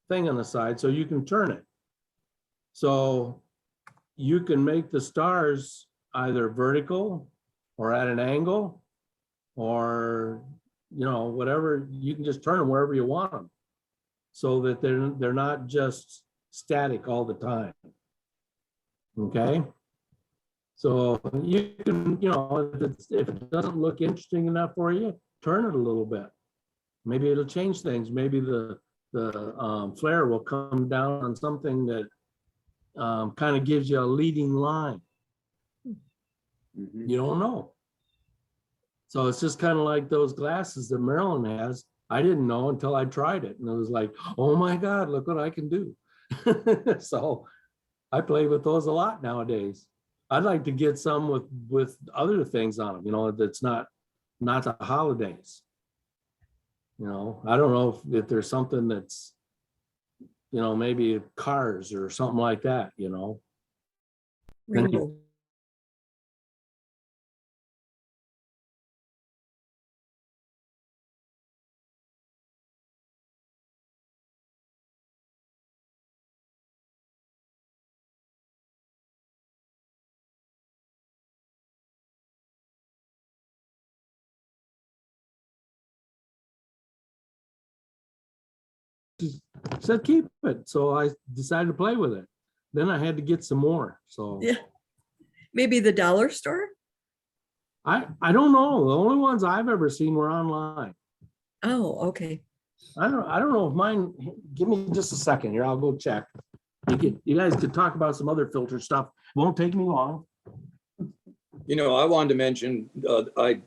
thing on the side, so you can turn it. So you can make the stars either vertical or at an angle, or, you know, whatever, you can just turn them wherever you want them. So that they're not just static all the time. Okay? So you can, you know, if it doesn't look interesting enough for you, turn it a little bit. Maybe it'll change things. Maybe the flare will come down on something that kind of gives you a leading line. Mhm. You don't know. So it's just kind of like those glasses that Marilyn has. I didn't know until I tried it, and it was like, oh my God, look what I can do. So I play with those a lot nowadays. I'd like to get some with other things on them, you know, that's not the holidays. You know, I don't know if there's something that's, you know, maybe cars or something like that, you know. Rainbow. Said keep it. So I decided to play with it. Then I had to get some more. So Yeah. Maybe the dollar store? I don't know. The only ones I've ever seen were online. Oh, okay. I don't know if mine, give me just a second here. I'll go check. You guys could talk about some other filter stuff. Won't take me long. You know, I wanted to mention, I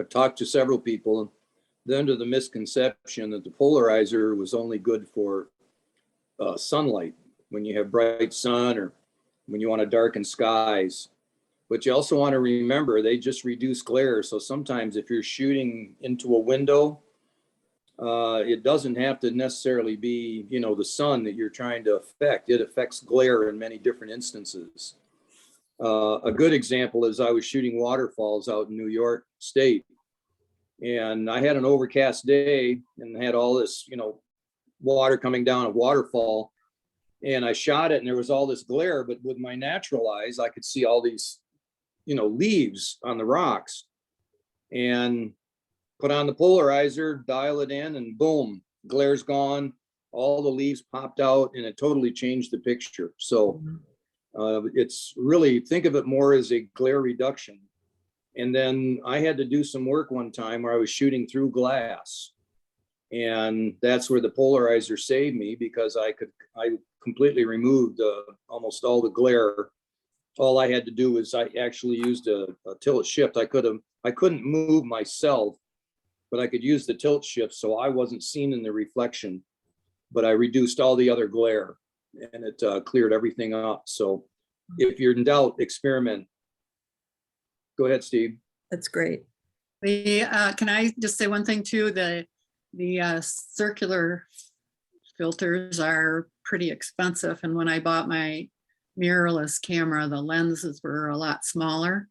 talked to several people, and they're under the misconception that the polarizer was only good for sunlight, when you have bright sun or when you want to darken skies. But you also want to remember they just reduce glare. So sometimes if you're shooting into a window, it doesn't have to necessarily be, you know, the sun that you're trying to affect. It affects glare in many different instances. A good example is I was shooting waterfalls out in New York State, and I had an overcast day and had all this, you know, water coming down a waterfall, and I shot it and there was all this glare, but with my natural eyes, I could see all these, you know, leaves on the rocks, and put on the polarizer, dial it in, and boom, glare's gone. All the leaves popped out and it totally changed the picture. So it's really, think of it more as a glare reduction. And then I had to do some work one time where I was shooting through glass. And that's where the polarizer saved me, because I completely removed almost all the glare. All I had to do was I actually used a tilt shift. I couldn't move myself, but I could use the tilt shift so I wasn't seen in the reflection, but I reduced all the other glare and it cleared everything up. So if you're in doubt, experiment. Go ahead, Steve. That's great. Can I just say one thing too? The circular filters are pretty expensive. And when I bought my mirrorless camera, the lenses were a lot smaller.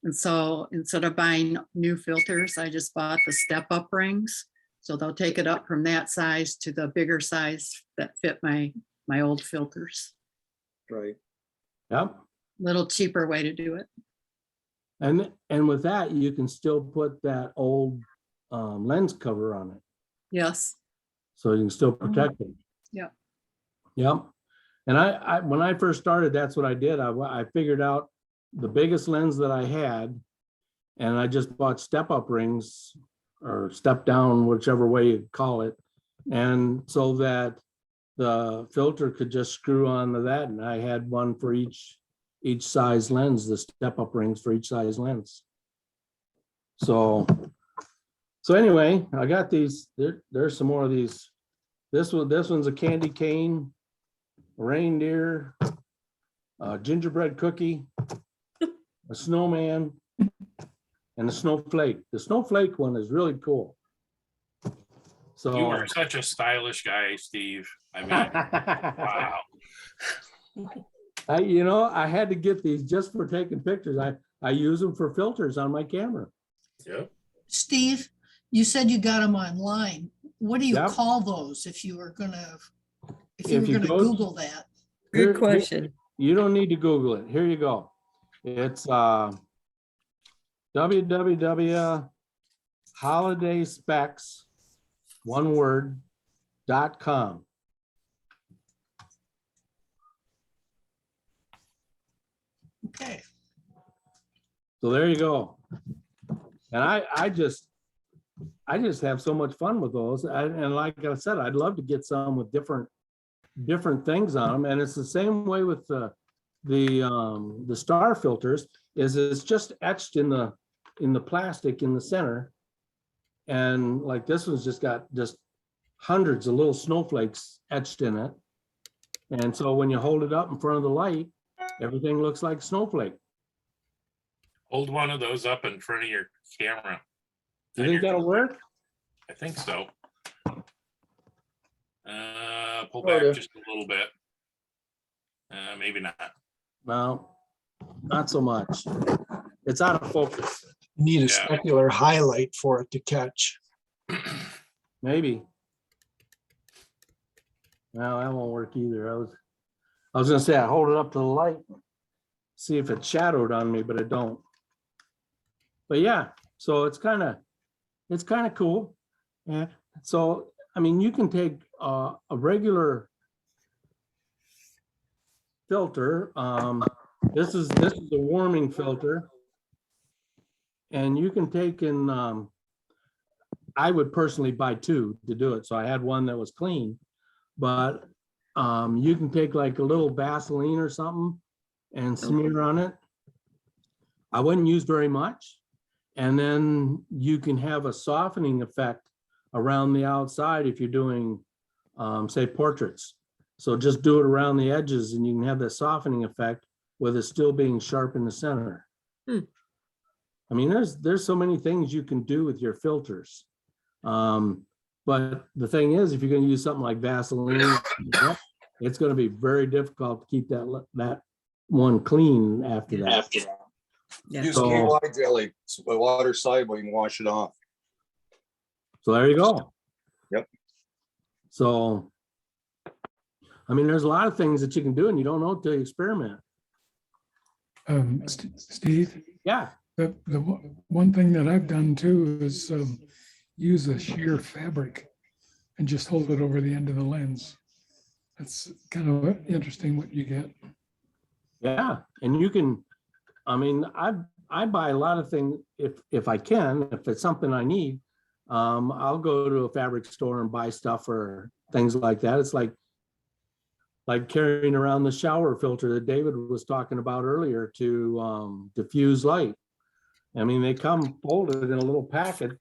And so instead of buying new filters, I just bought the step-up rings. So they'll take it up from that size to the bigger size that fit my old filters. Right. Yep. Little cheaper way to do it. And with that, you can still put that old lens cover on it. Yes. So you can still protect it. Yep. Yep. And I when I first started, that's what I did. I figured out the biggest lens that I had, and I just bought step-up rings or step down, whichever way you call it. And so that the filter could just screw onto that. And I had one for each size lens, the step-up rings for each size lens. So anyway, I got these. There's some more of these. This one's a candy cane, a reindeer, a gingerbread cookie, a snowman, and a snowflake. The snowflake one is really cool. So You are such a stylish guy, Steve. I mean, wow. I had to get these just for taking pictures. I use them for filters on my camera. Yep. Steve, you said you got them online. What do you Yep. call those if you were gonna If you go- Google that? Here- Good question. You don't need to Google it. Here you go. It's www.holidayspecs, one word, .com. Okay, So there you go. And I just have so much fun with those. And like I said, I'd love to get some with different things on them. And it's the same way with the star filters, is it's just etched in the plastic in the center. And like this one's just got hundreds of little snowflakes etched in it. And so when you hold it up in front of the light, everything looks like snowflake. Hold one of those up in front of your camera. You think that'll work? I think so. Pull Sorta. back just a little bit. Maybe not. No, not so much. It's out of focus. You need a Yeah. specular highlight for it to catch. Maybe. No, that won't work either. I was gonna say, I hold it up to the light, see if it's shadowed on me, but it don't. But yeah, so it's kind of cool. Yeah. So, I mean, you can take a regular filter. This is a warming filter. And you can take in, I would personally buy two to do it. So I had one that was clean, but you can take like a little Vaseline or something and smear on it. I wouldn't use very much. And then you can have a softening effect around the outside if you're doing, say, portraits. So just do it around the edges and you can have that softening effect with it still being sharp in the center. I mean, there's so many things you can do with your filters. But the thing is, if you're going to use something like Vaseline, it's going to be very difficult to keep that one clean after that. Yeah. Use So- KY jelly, so the water soluble, you can wash it off. So there you go. Yep. So, I mean, there's a lot of things that you can do and you don't know until you experiment. Steve, Yeah. the one thing that I've done too is use a sheer fabric and just hold it over the end of the lens. That's kind of interesting what you get. Yeah, and you can, I mean, I buy a lot of things if I can, if it's something I need, I'll go to a fabric store and buy stuff or things like that. It's like carrying around the shower filter that David was talking about earlier to diffuse light. I mean, they come folded in a little packet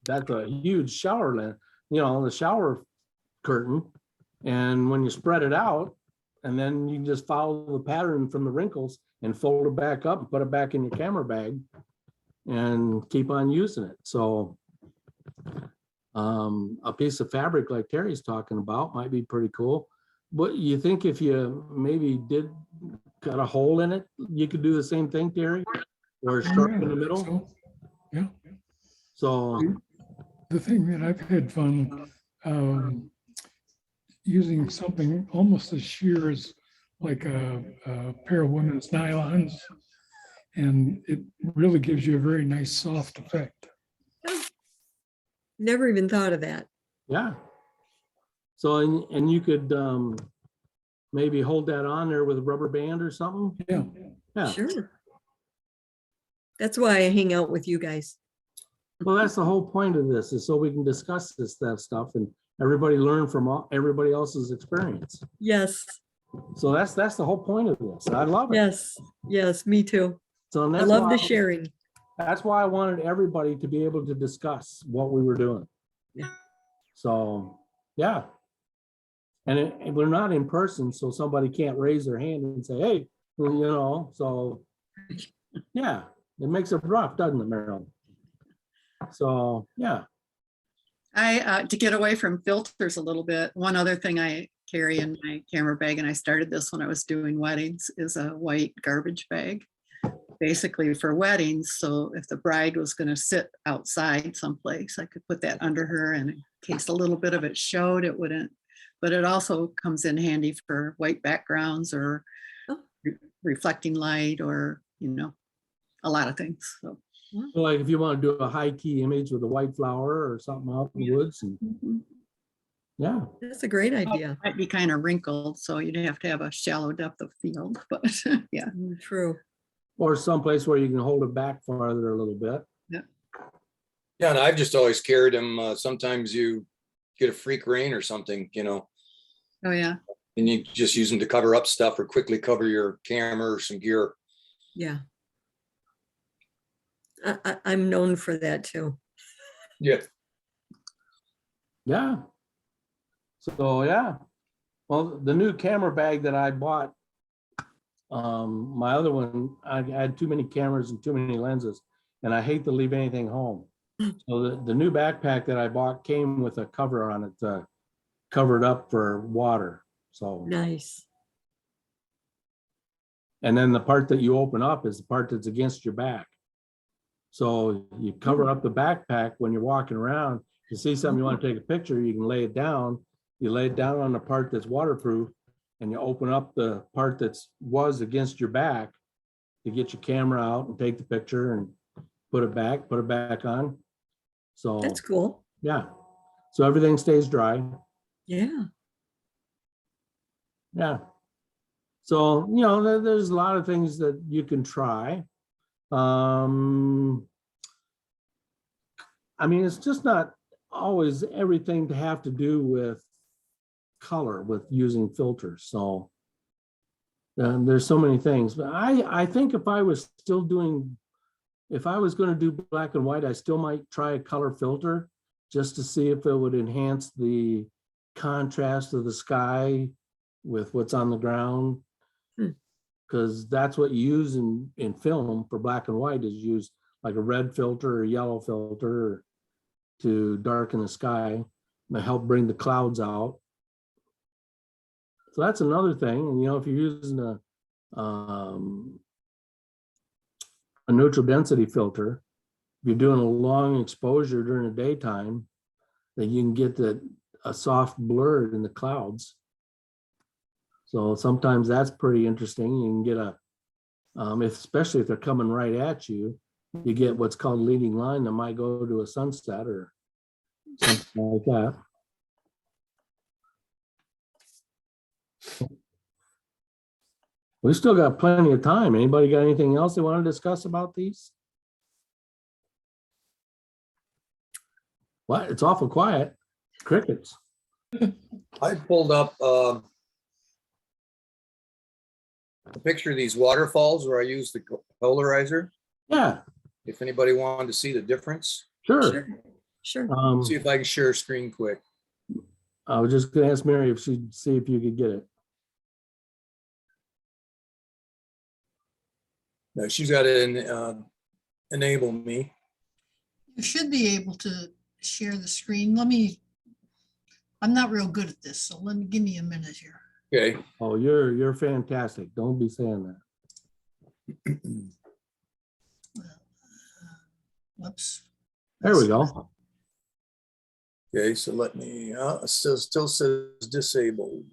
that's a huge shower lens, the shower curtain. And when you spread it out, and then you can just follow the pattern from the wrinkles and fold it back up and put it back in your camera bag and keep on using it. So a piece of fabric like Terry's talking about might be pretty cool. But you think if you maybe did cut a hole in it, you could do the same thing, Terry? Or sharp in the middle? So, yeah. So, The thing that I've had fun using something almost as sheer as like a pair of women's nylons, and it really gives you a very nice soft effect. Never even thought of that. yeah. So, and you could maybe hold that on there with a rubber band or something? Yeah. Yeah. Sure. That's why I hang out with you guys. Well, that's the whole point of this, is so we can discuss that stuff and everybody learn from everybody else's experience. Yes, So that's the whole point of this. I love it. yes, me too. So I that's love why- the sharing. That's why I wanted everybody to be able to discuss what we were doing. Yeah. So, yeah. And we're not in person, so somebody can't raise their hand and say, hey, so, yeah, it makes it rough, doesn't it, Marilyn? So, yeah. To get away from filters a little bit, one other thing I carry in my camera bag, and I started this when I was doing weddings, is a white garbage bag. Basically for weddings, so if the bride was going to sit outside someplace, I could put that under her, and in case a little bit of it showed, it wouldn't. But it also comes in handy for white backgrounds or Oh. reflecting light, or a lot of things. So. Like if you want to do a high key image with a white flower or something out in the woods and, Mhm. yeah. That's a great idea. Might be kind of wrinkled, so you'd have to have a shallow depth of field, but yeah. True. Or someplace where you can hold it back farther a little bit. Yeah, and I've just always carried them. Sometimes you get a freak rain or something, Oh, yeah. and you just use them to cover up stuff or quickly cover your camera or some gear. Yeah. I'm known for that too. Yeah. Yeah. So, yeah. Well, the new camera bag that I bought, my other one, I had too many cameras and too many lenses, and I hate to leave anything home. So the new backpack that I bought came with a cover on it, covered up for water. So, Nice. and then the part that you open up is the part that's against your back. So you cover up the backpack when you're walking around. You see something you want to take a picture, you can lay it down. You lay it down on the part that's waterproof, and you open up the part was against your back to get your camera out and take the picture and put it back on. So That's cool. yeah. So everything stays dry. Yeah. Yeah. So, there's a lot of things that you can try. I mean, it's just not always everything to have to do with color, with using filters. So there's so many things, but I think if I was going to do black and white, I still might try a color filter just to see if it would enhance the contrast of the sky with what's on the ground. Because that's what you use in film for black and white, is use like a red filter or yellow filter to darken the sky to help bring the clouds out. So that's another thing. And if you're using a neutral density filter, if you're doing a long exposure during the daytime, then you can get a soft blur in the clouds. So sometimes that's pretty interesting. You can get especially if they're coming right at you, you get what's called leading line that might go to a sunset or something like that. We still got plenty of time. Anybody got anything else they want to discuss about these? What? It's awful quiet. Crickets. I pulled up a picture of these waterfalls where I used the polarizer. Yeah, If anybody wanted to see the difference, sure. Sure. see if I can share a screen quick. I was just gonna ask Mary if she'd see if you could get it. No, she's got to enable me. You should be able to share the screen. I'm not real good at this, so give me a minute here. Okay. Oh, you're fantastic. Don't be saying that. Whoops. There we go. Okay, so let me, it still says disabled.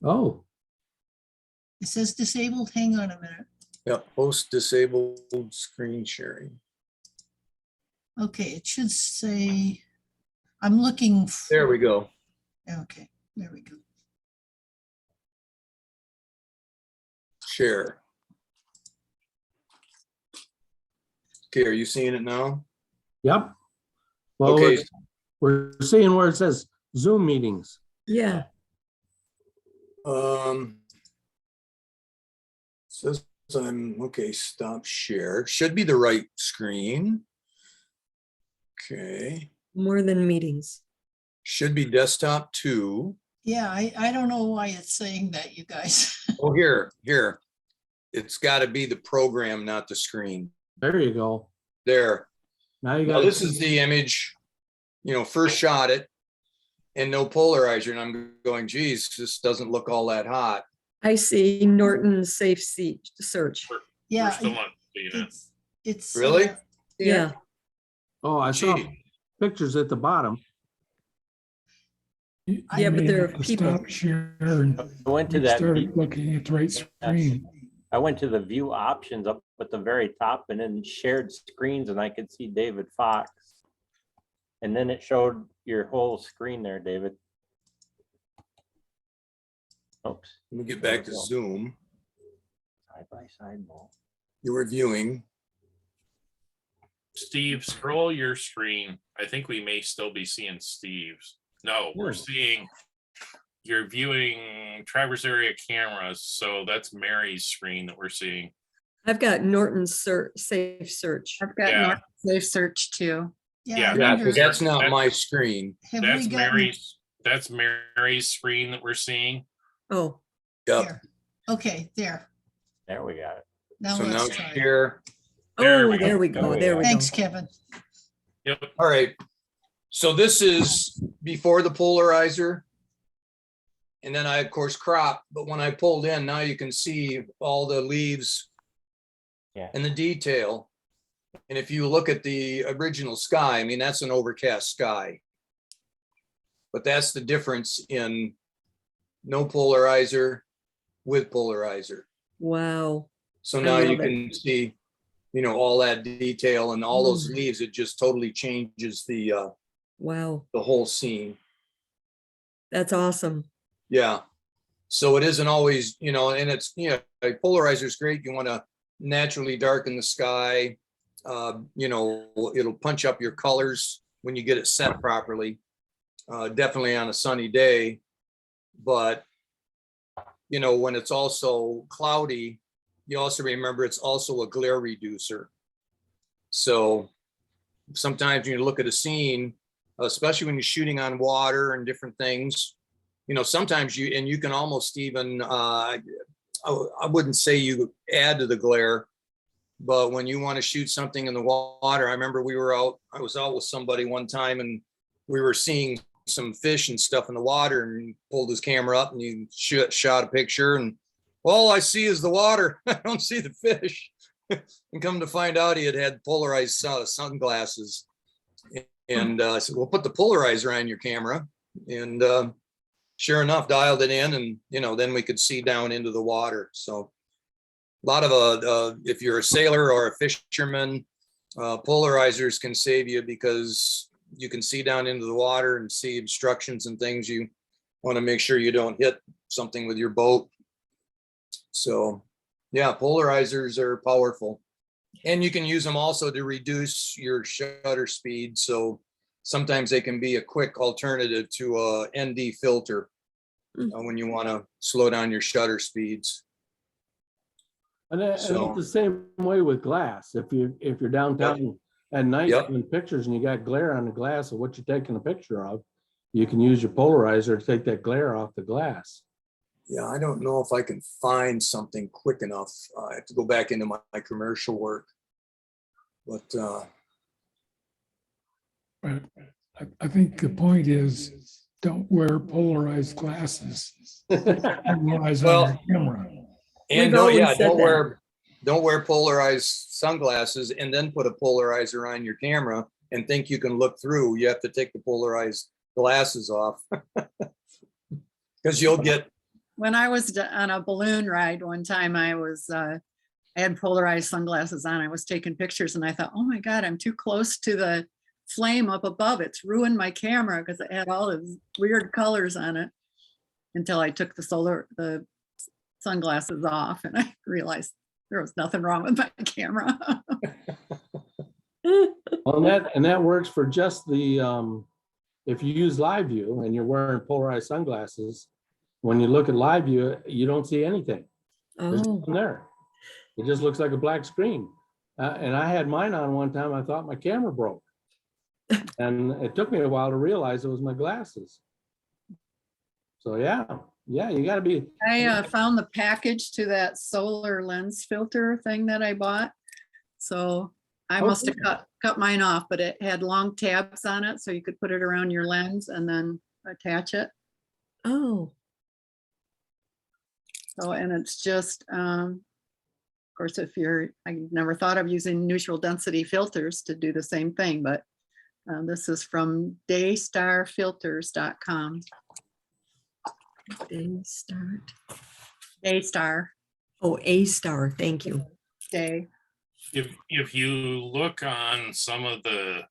Oh, It says disabled. Hang on a minute. Yep, host disabled screen sharing. Okay, it should say, I'm looking. There we go. Okay, there we go. Share. Okay, are you seeing it now? yep. Well, Okay, we're seeing where it says Zoom meetings. Yeah. says okay, stop share. Should be the right screen. Okay, More than meetings. should be desktop 2. Yeah, I don't know why it's saying that, you guys. Oh, here. It's got to be the program, not the screen. There you go. There. Now you Now, got. this is the image, first shot it and no polarizer. And I'm going, geez, this doesn't look all that hot. I see Norton Safe Seat Search. Yeah. We're still not seeing it. It's. Really? Yeah. Oh, I saw Gee. pictures at the bottom. Yeah, but may there have are to people. Stop share and I went to we that. started looking at the right screen. I went to the view options up at the very top and then shared screens and I could see David Fox. And then it showed your whole screen there, David. Oops. Let me get There back we to go. Zoom. Side by side mode. You were viewing. Steve, scroll your screen. I think we may still be seeing Steve's. No, we're Oh. seeing, you're viewing Traverse area cameras. So that's Mary's screen that we're seeing. I've got Norton's safe search. I've got Yeah. Norton Safe Search too. Yeah, Yeah, I Yeah, wonder, because that's not my screen. have we That's gotten That's Mary's screen that we're seeing. Oh, Yep. there? Okay, there. There we got it. Now So now let's try. share. There oh, we go. there we go. There we There go. we go. Thanks, Kevin. Yep. All right. So this is before the polarizer. And then I, of course, crop, but when I pulled in, now you can see all the leaves Yeah. and the detail. And if you look at the original sky, I mean, that's an overcast sky. But that's the difference in no polarizer with polarizer. Wow. So I now you love it. can see, all that detail and all those Mm. leaves. It just totally changes the Wow. whole scene. That's awesome. Yeah. So it isn't always, and it's, a polarizer is great. You want to naturally darken the sky. It'll punch up your colors when you get it set properly. Definitely on a sunny day. But, when it's also cloudy, you also remember it's also a glare reducer. So sometimes when you look at a scene, especially when you're shooting on water and different things, sometimes you can almost even, I wouldn't say you add to the glare, but when you want to shoot something in the water, I remember I was out with somebody one time and we were seeing some fish and stuff in the water, and he pulled his camera up and he shot a picture, and all I see is the water. I don't see the fish. And come to find out, he had polarized sunglasses. And I said, well, put the polarizer on your camera. And sure enough, dialed it in, and then we could see down into the water. So a lot of if you're a sailor or a fisherman, polarizers can save you because you can see down into the water and see obstructions and things. You want to make sure you don't hit something with your boat. So yeah, polarizers are powerful. And you can use them also to reduce your shutter speed. So sometimes they can be a quick alternative to a ND filter when you want to slow down your shutter speeds. And it's So- the same way with glass. If you're downtown at night Yep. taking pictures and you got glare on the glass of what you're taking a picture of, you can use your polarizer to take that glare off the glass. Yeah, I don't know if I can find something quick enough. I have to go back into my commercial work. But But I think the point is, don't wear polarized glasses. Polarize Well, on your camera. and We've always said don't wear polarized sunglasses and then put a polarizer on your camera and think you can look through. You have to take the polarized glasses off. Because you'll get, When I was on a balloon ride one time, I had polarized sunglasses on. I was taking pictures and I thought, oh my God, I'm too close to the flame up above. It's ruined my camera because it had all these weird colors on it until I took the sunglasses off and I realized there was nothing wrong with my camera. Well, and that works for just the, if you use live view and you're wearing polarized sunglasses, when you look at live view, you don't see anything. There's Oh, nothing there. It just looks like a black screen. And I had mine on one time. I thought my camera broke. And it took me a while to realize it was my glasses. So yeah, you gotta be. I found the package to that solar lens filter thing that I bought. So I Oh, must have cut mine off, but it had long tabs on it, so you could put it around your lens and then attach it. oh, So, and it's just, of course, I never thought of using neutral density filters to do the same thing, but this is from daystarfilters.com. they start. Daystar. Oh, A-star, thank you. Okay. If you look on some of the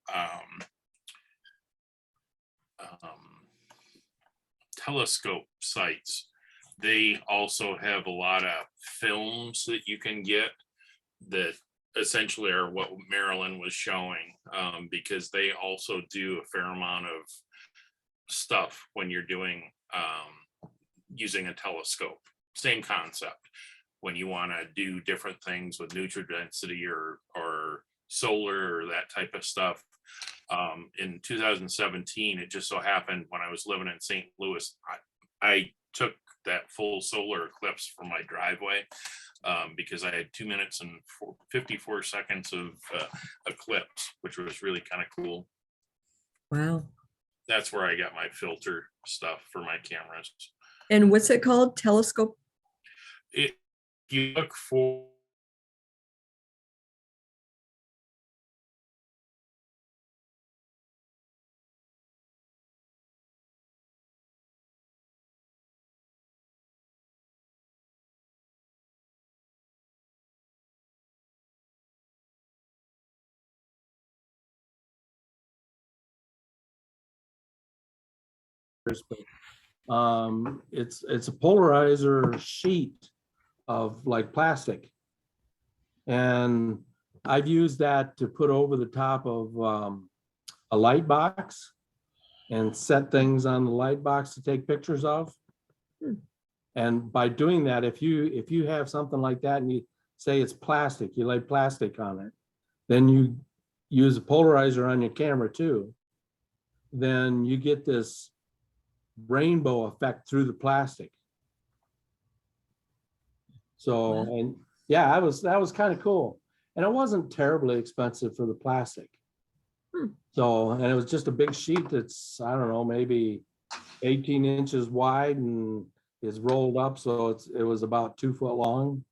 telescope sites, they also have a lot of films that you can get that essentially are what Marilyn was showing, because they also do a fair amount of stuff when you're doing using a telescope. Same concept. When you want to do different things with neutral density or solar or that type of stuff. In 2017, it just so happened when I was living in St. Louis, I took that full solar eclipse from my driveway because I had 2 minutes and 54 seconds of eclipse, which was really kind of cool. Wow. That's where I got my filter stuff for my cameras. And what's it called? Telescope? If you look for it's a polarizer sheet of like plastic. And I've used that to put over the top of a light box and set things on the light box to take pictures of. And by doing that, if you have something like that and you say it's plastic, you lay plastic on it, then you use a polarizer on your camera too, then you get this rainbow effect through the plastic. So, and yeah, that was kind of cool. And it wasn't terribly expensive for the plastic. So, and it was just a big sheet that's, I don't know, maybe 18 inches wide and is rolled up. So it was about 2 foot long.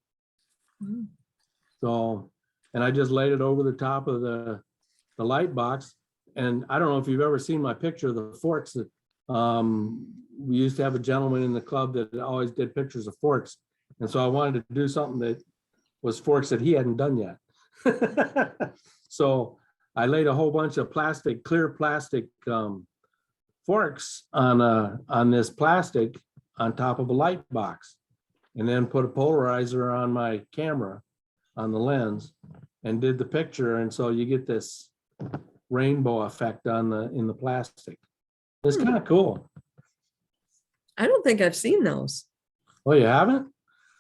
So, and I just laid it over the top of the light box. And I don't know if you've ever seen my picture of the forks that we used to have a gentleman in the club that always did pictures of forks. And so I wanted to do something that was forks that he hadn't done yet. So I laid a whole bunch of plastic, clear plastic forks on this plastic on top of a light box, and then put a polarizer on my camera on the lens and did the picture. And so you get this rainbow effect in the plastic. It's kind of cool. I don't think I've seen those. Oh, you haven't?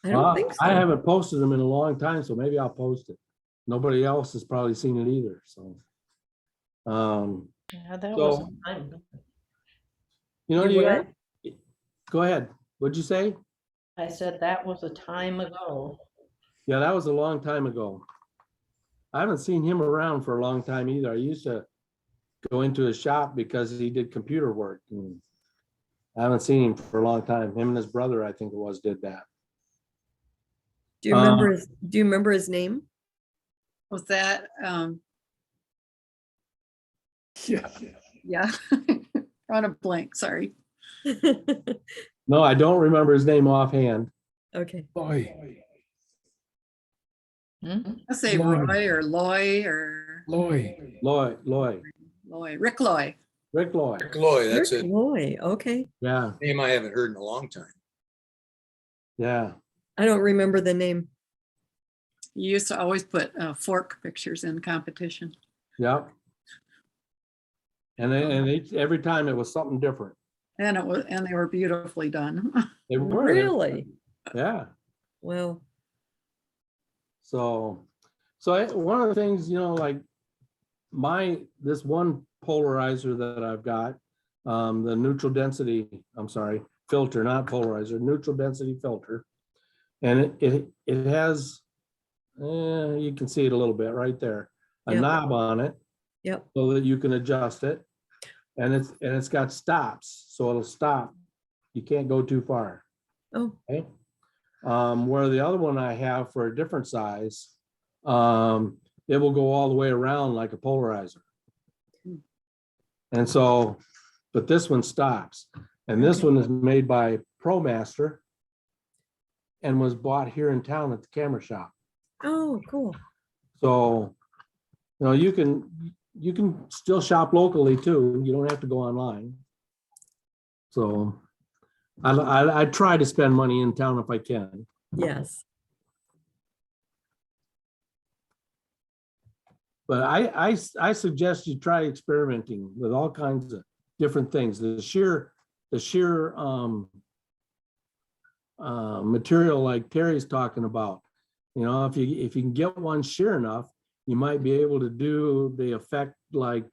I don't think so. I haven't posted them in a long time, so maybe I'll post it. Nobody else has probably seen it either, so. Yeah, that So- was fun. You know, You what? go ahead. What'd you say? I said that was a time ago. Yeah, that was a long time ago. I haven't seen him around for a long time either. I used to go into his shop because he did computer work. And I haven't seen him for a long time. Him and his brother, I think it was, did that. Do you remember his name? Was that, yeah, on a blank, sorry. No, I don't remember his name offhand. Okay. Loy, I say Loy. Roy or Loy or Loy. Loy, Rick Loy. Rick Loy. Rick Loy, that's Rick a Loy, okay. Yeah, name I haven't heard in a long time. yeah. I don't remember the name. You used to always put fork pictures in competition. Yep. And every time it was something different. And they were beautifully done. They were. Really? Yeah. Well, So one of the things, like this one polarizer that I've got, the neutral density, filter, not polarizer, neutral density filter. And it has, you can see it a little bit right there, a Yep. knob on it. Yep. So that you can adjust it. And it's got stops, so it'll stop. You can't go too far. oh, Okay. Where the other one I have for a different size, it will go all the way around like a polarizer. And so, but this one stops. And this one is made by ProMaster. and was bought here in town at the camera shop. Oh, cool. So, you can still shop locally too. You don't have to go online. So I try to spend money in town if I can. Yes. But I suggest you try experimenting with all kinds of different things. The sheer material like Terry's talking about. If you can get one sheer enough, you might be able to do the effect like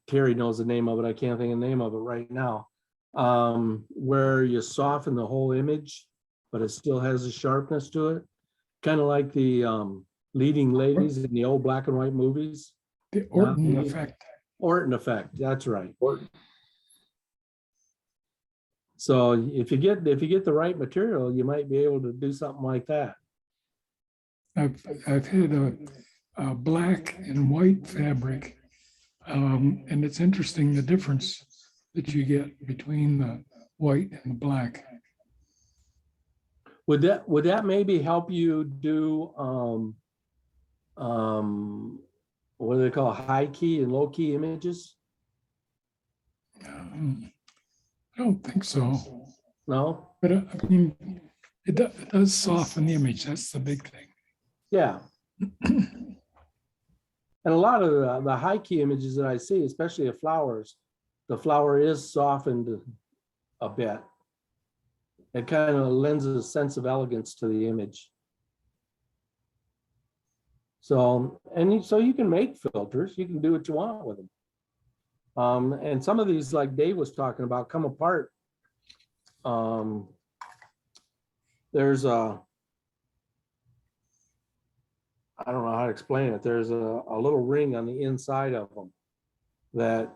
Terry knows the name of it. I can't think of the name of it right now. Where you soften the whole image, but it still has a sharpness to it. Kind of like the leading ladies in the old black and white movies. The Orton effect. Orton effect, that's right. So if you get the right material, you might be able to do something like that. I've had a black and white fabric, and it's interesting the difference that you get between the white and the black. Would that maybe help you do what do they call high key and low key images? I don't think so, No? but I mean, it does soften the image. That's the big thing. Yeah. And a lot of the high key images that I see, especially of flowers, the flower is softened a bit. It kind of lends a sense of elegance to the image. So you can make filters, you can do what you want with them. And some of these, like Dave was talking about, come apart. There's I don't know how to explain it. There's a little ring on the inside of them that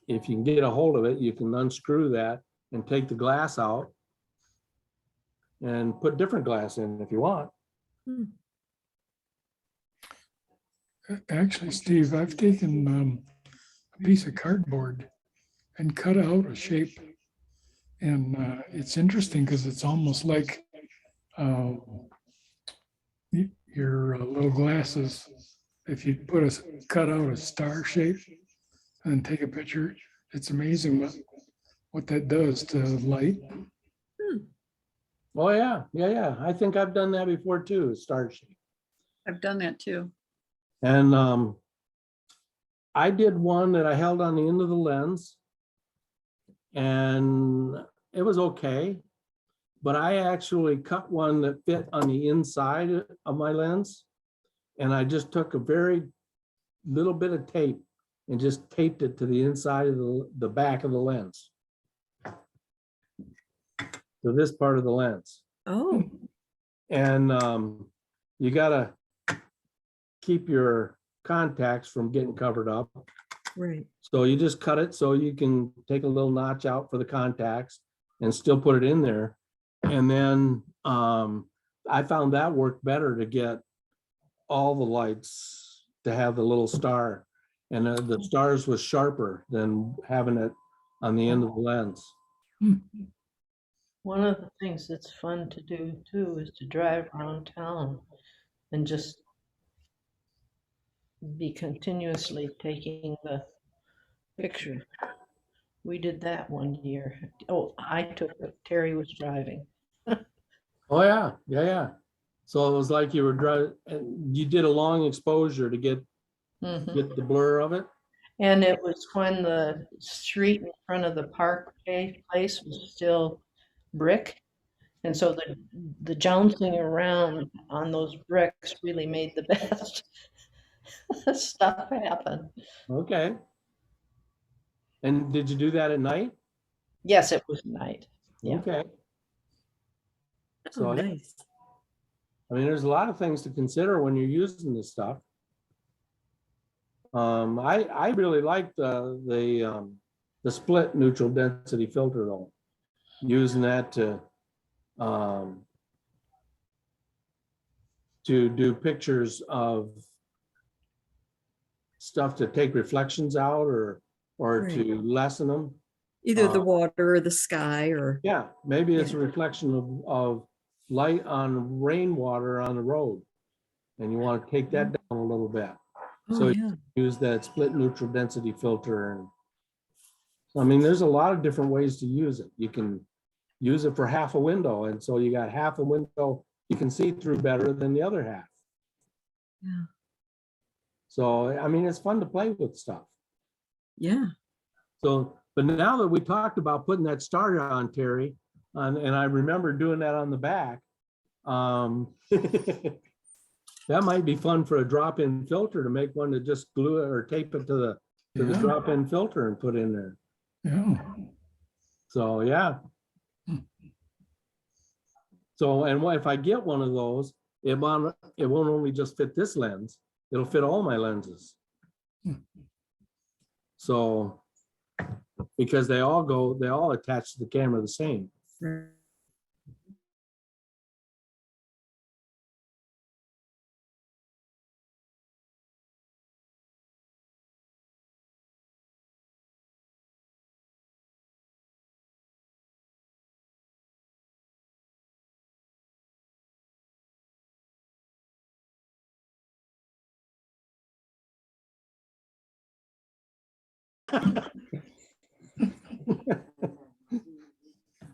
if you can get a hold of it, you can unscrew that and take the glass out and put different glass in if you want. Actually, Steve, I've taken a piece of cardboard and cut out a shape. And it's interesting because it's almost like your little glasses. If you cut out a star shape and take a picture, it's amazing what that does to light. Oh yeah. I think I've done that before too, star shape. I've done that too. And I did one that I held on the end of the lens and it was okay, but I actually cut one that fit on the inside of my lens. And I just took a very little bit of tape and just taped it to the inside of the back of the lens. To this part of the lens. Oh. And you gotta keep your contacts from getting covered up. Right. So you just cut it so you can take a little notch out for the contacts and still put it in there. And then I found that worked better to get all the lights to have the little star. And the stars was sharper than having it on the end of the lens. One of the things that's fun to do too is to drive around town and just be continuously taking the picture. We did that one year. Oh, I took it. Terry was driving. Oh yeah. So it was like you were driving, and you did a long exposure to get the blur of it. And it was when the street in front of the park place was still brick. And so the jouncing around on those bricks really made the best stuff happen. Okay. And did you do that at night? Yes, it was night. Yeah. Okay. Oh, So nice. I mean, there's a lot of things to consider when you're using this stuff. I really like the split neutral density filter though. Using that to do pictures of stuff to take reflections out or Right. to lessen them. Either the Uh, water or the sky or, Yeah, maybe it's a Yeah. reflection of light on rainwater on the road. And you want to take that down a little bit. oh, So yeah. use that split neutral density filter. And I mean, there's a lot of different ways to use it. You can use it for half a window. And so you got half a window you can see through better than the other half. Yeah. So, I mean, it's fun to play with stuff. Yeah. So, but now that we talked about putting that starter on, Terry, and I remember doing that on the back, that might be fun for a drop-in filter to make one to just glue it or tape it to the Yeah. drop-in filter and put in there. Yeah. So, yeah. So, and if I get one of those, it won't only just fit this lens, it'll fit all my lenses. So, because they all attach to the camera the same. Right.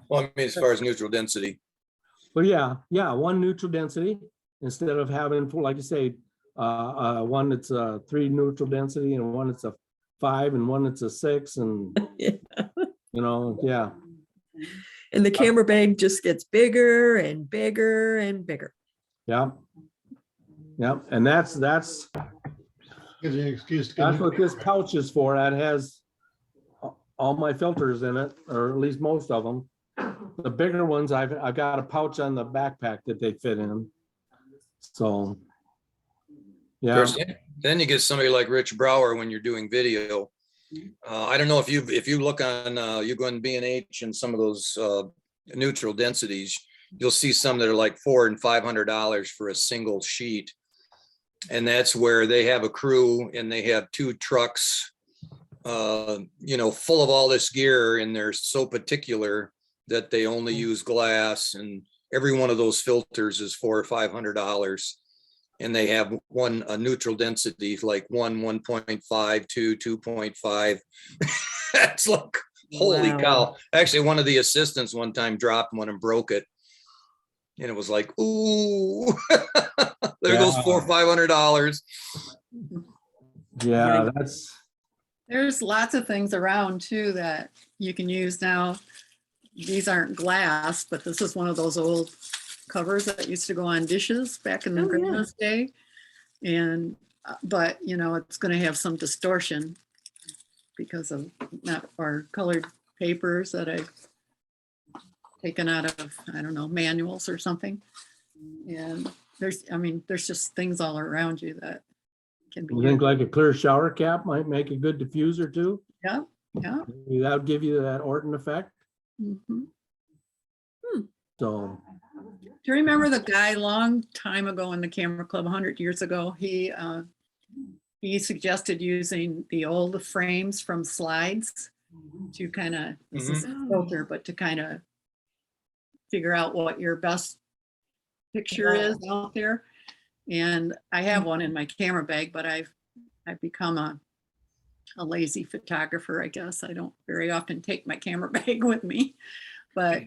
Well, I mean, as far as neutral density, But yeah, one neutral density instead of having, like you say, one that's a 3 neutral density and one that's a 5 and one that's a 6 and, Yeah. you know, yeah. And the camera bag just gets bigger and bigger and bigger. Yeah. Yeah, and that's Gives you an excuse to that's get what this pouch is for. That has all my filters in it, or at least most of them. The bigger ones, I've got a pouch on the backpack that they fit in. So, of yeah, course, then you get somebody like Rich Brower when you're doing video. I don't know if you look on, you go in B&H and some of those neutral densities, you'll see some that are like $400 and $500 for a single sheet. And that's where they have a crew and they have 2 trucks, you know, full of all this gear, and they're so particular that they only use glass, and every one of those filters is $400 or $500. And they have a neutral density, like 1.5, 2, 2.5. That's like, holy Wow. cow. Actually, one of the assistants one time dropped one and broke it. And it was like, ooh, there goes $400 or $500. yeah, that's, There's lots of things around too that you can use now. These aren't glass, but this is one of those old covers that used to go on dishes back in the Oh, yeah. grandma's day. And, but you know, it's gonna have some distortion because of not, or colored papers that I've taken out of, I don't know, manuals or something. And there's, I mean, there's just things all around you that can be you think used. like a clear shower cap might make a good diffuser too? Yeah, yeah. Maybe that would give you that Orton effect. Mhm. So, Do you remember the guy long time ago in the camera club, 100 years ago? He suggested using the old frames from slides to kind of, this is a filter, but to kind of figure out what your best picture is out there. And I have one in my camera bag, but I've become a lazy photographer, I guess. I don't very often take my camera bag with me, but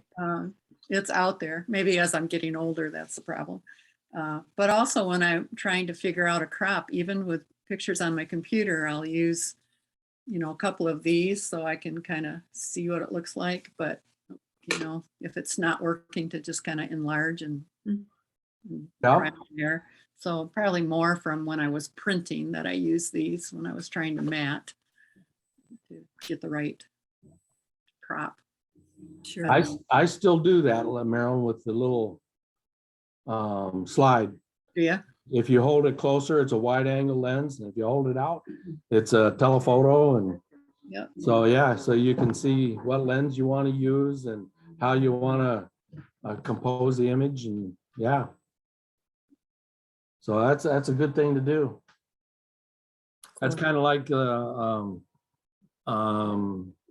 it's out there. Maybe as I'm getting older, that's the problem. But also when I'm trying to figure out a crop, even with pictures on my computer, I'll use, you know, a couple of these so I can kind of see what it looks like. But, you know, if it's not working, to just kind of enlarge and yeah, around there. So probably more from when I was printing that I used these when I was trying to mat to get the right crop. Sure. I still do that, Marilyn, with the little slide. Yeah. If you hold it closer, it's a wide angle lens. And if you hold it out, it's a telephoto. And Yep. so, yeah, so you can see what lens you want to use and how you want to compose the image. And yeah. So that's a good thing to do. That's kind of like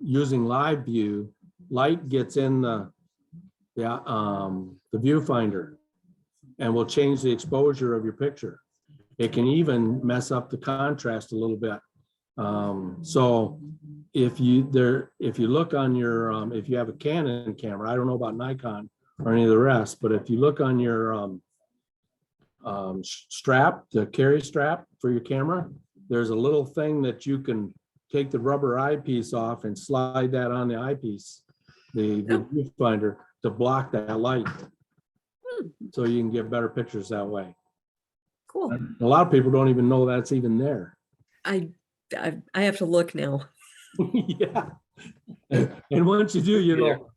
using live view, light gets in the viewfinder and will change the exposure of your picture. It can even mess up the contrast a little bit. So if you look on your, if you have a Canon camera, I don't know about Nikon or any of the rest, but if you look on your strap, the carry strap for your camera, there's a little thing that you can take the rubber eyepiece off and slide that on the eyepiece, the viewfinder, to block that light. So you can get better pictures that way. Cool. A lot of people don't even know that's even there. I have to look now. Yeah. And once you do, you know,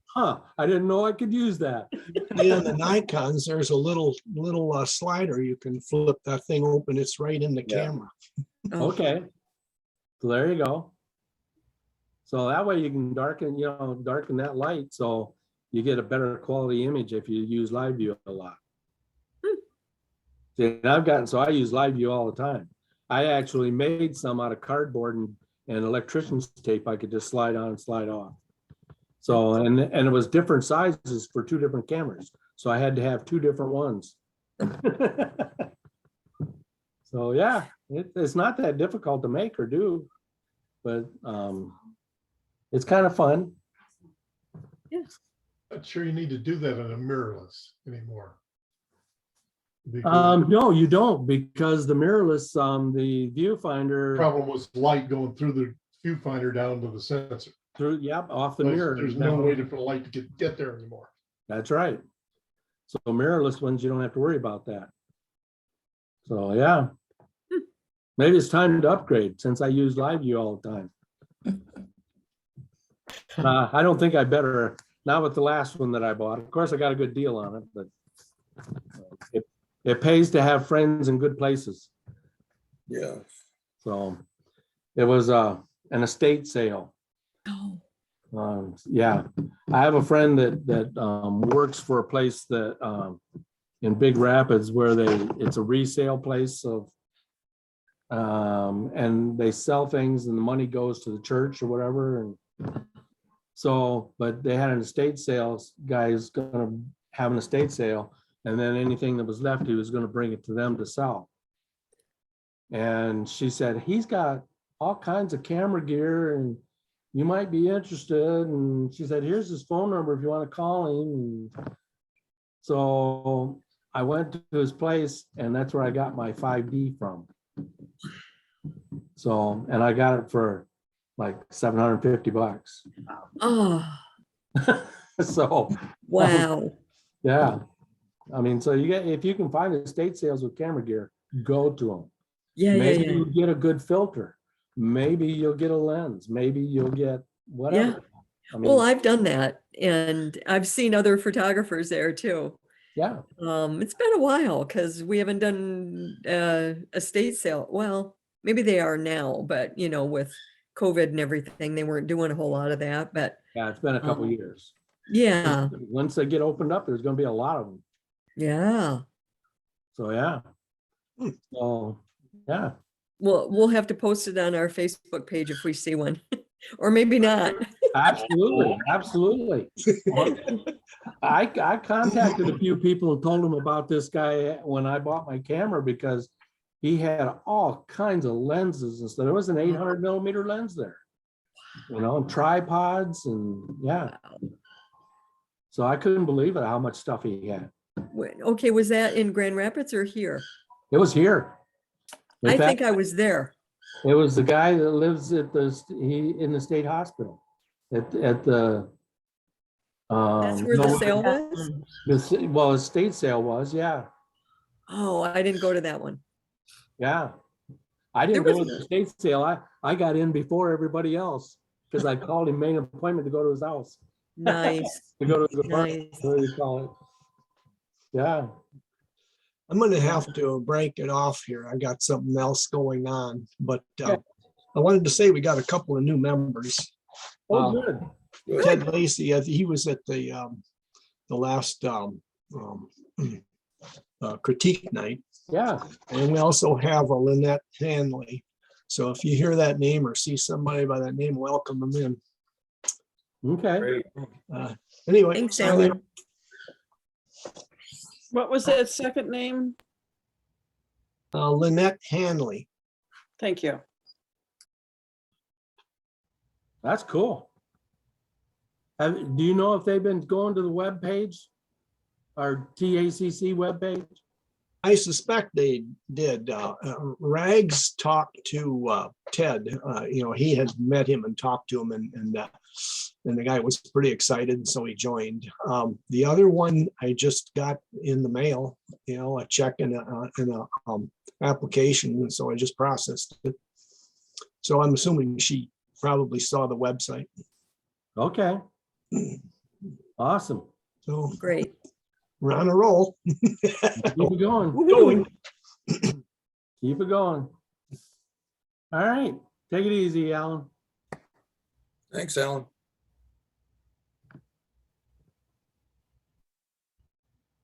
I didn't know I could use that. Yeah, the Nikons, there's a little slider. You can flip that thing open. It's right in the Yeah. camera. Oh, Okay. So there you go. So that way you can darken that light. So you get a better quality image if you use live view a lot. See, and I use live view all the time. I actually made some out of cardboard and electrician's tape I could just slide on and slide off. So, and it was different sizes for 2 different cameras. So I had to have 2 different ones. So yeah, it's not that difficult to make or do, but it's kind of fun. Not sure you need to do that on a mirrorless anymore. Because No, you don't, because the mirrorless, the the viewfinder problem was light going through the viewfinder down to the sensor. off the mirror. There's no way for the light to get there anymore. That's right. So mirrorless ones, you don't have to worry about that. So yeah, maybe it's time to upgrade since I use live view all the time. I don't think I better, not with the last one that I bought. Of course, I got a good deal on it, but it pays to have friends in good places. Yeah. So it was an estate sale. oh, Yeah, I have a friend that works for a place that in Big Rapids where it's a resale place of and they sell things and the money goes to the church or whatever. And so, but they had an estate sales guy's gonna have an estate sale, and then anything that was left, he was gonna bring it to them to sell. And she said, he's got all kinds of camera gear and you might be interested. And she said, here's his phone number if you want to call him. And so I went to his place and that's where I got my 5D from. So, and I got it for like $750. oh, So, wow. yeah. I mean, so if you can find estate sales with camera gear, go to them. Yeah, Maybe yeah. you get a good filter. Maybe you'll get a lens. Maybe you'll get whatever. I mean, Well, I've done that and I've seen other photographers there too. yeah, It's been a while because we haven't done estate sale. Well, maybe they are now, but with COVID and everything, they weren't doing a whole lot of that. But yeah, it's been a couple years. yeah, Once they get opened up, there's gonna be a lot of them. yeah. So, yeah. So, yeah. We'll have to post it on our Facebook page if we see one, or maybe not. Absolutely, absolutely. I contacted a few people and told them about this guy when I bought my camera because he had all kinds of lenses and stuff. There was an 800 millimeter lens there, and tripods and yeah. So I couldn't believe it, how much stuff he had. Okay, was that in Grand Rapids or here? It was here. In I fact, think I was there. it was the guy that lives at in the state hospital at the. That's where the sale was? Well, the state sale was, yeah, Oh, I didn't go to that one. yeah. I didn't There go to was- the state sale. I got in before everybody else because I called him, made an appointment to go to his house, Nice. to go to the apartment, Nice. whatever you call it. Yeah, I'm gonna have to break it off here. I got something else going on, but I wanted to say we got a couple of new members. oh, good. Ted Lacy, he was at the last critique night. Yeah, And we also have a Lynette Hanley. So if you hear that name or see somebody by that name, welcome them in. Okay, Great. Anyway. Thanks, I think- Alan. What was that second name? Lynette Hanley. Thank you. that's cool. Do you know if they've been going to the web page? Our TACC webpage? I suspect they did. Rags talked to Ted. He had met him and talked to him, and the guy was pretty excited, so he joined. The other one I just got in the mail, a check and a application, and so I just processed it. So I'm assuming she probably saw the website. Okay. Awesome. So Great. we're on a roll. Keep it going. Going. Keep it going. All right. Take it easy, Alan. Thanks, Alan.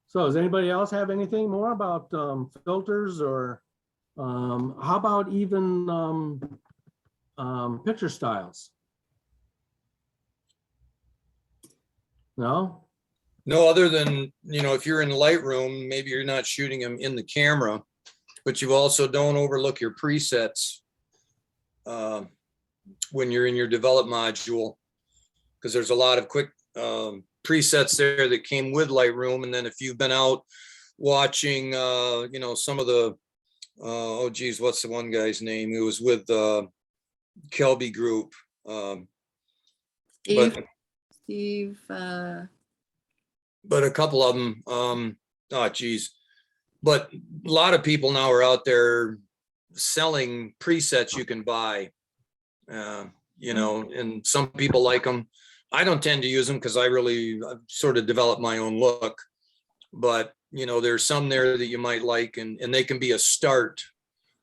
So does anybody else have anything more about filters or how about even picture styles? No? No, other than, if you're in Lightroom, maybe you're not shooting them in the camera, but you also don't overlook your presets when you're in your develop module, because there's a lot of quick presets there that came with Lightroom. And then if you've been out watching, some of the, oh geez, what's the one guy's name? Who was with Kelby Group. Steve, But a couple of them, oh geez. But a lot of people now are out there selling presets you can buy, and some people like them. I don't tend to use them because I've sort of developed my own look. But, there's some there that you might like, and they can be a start,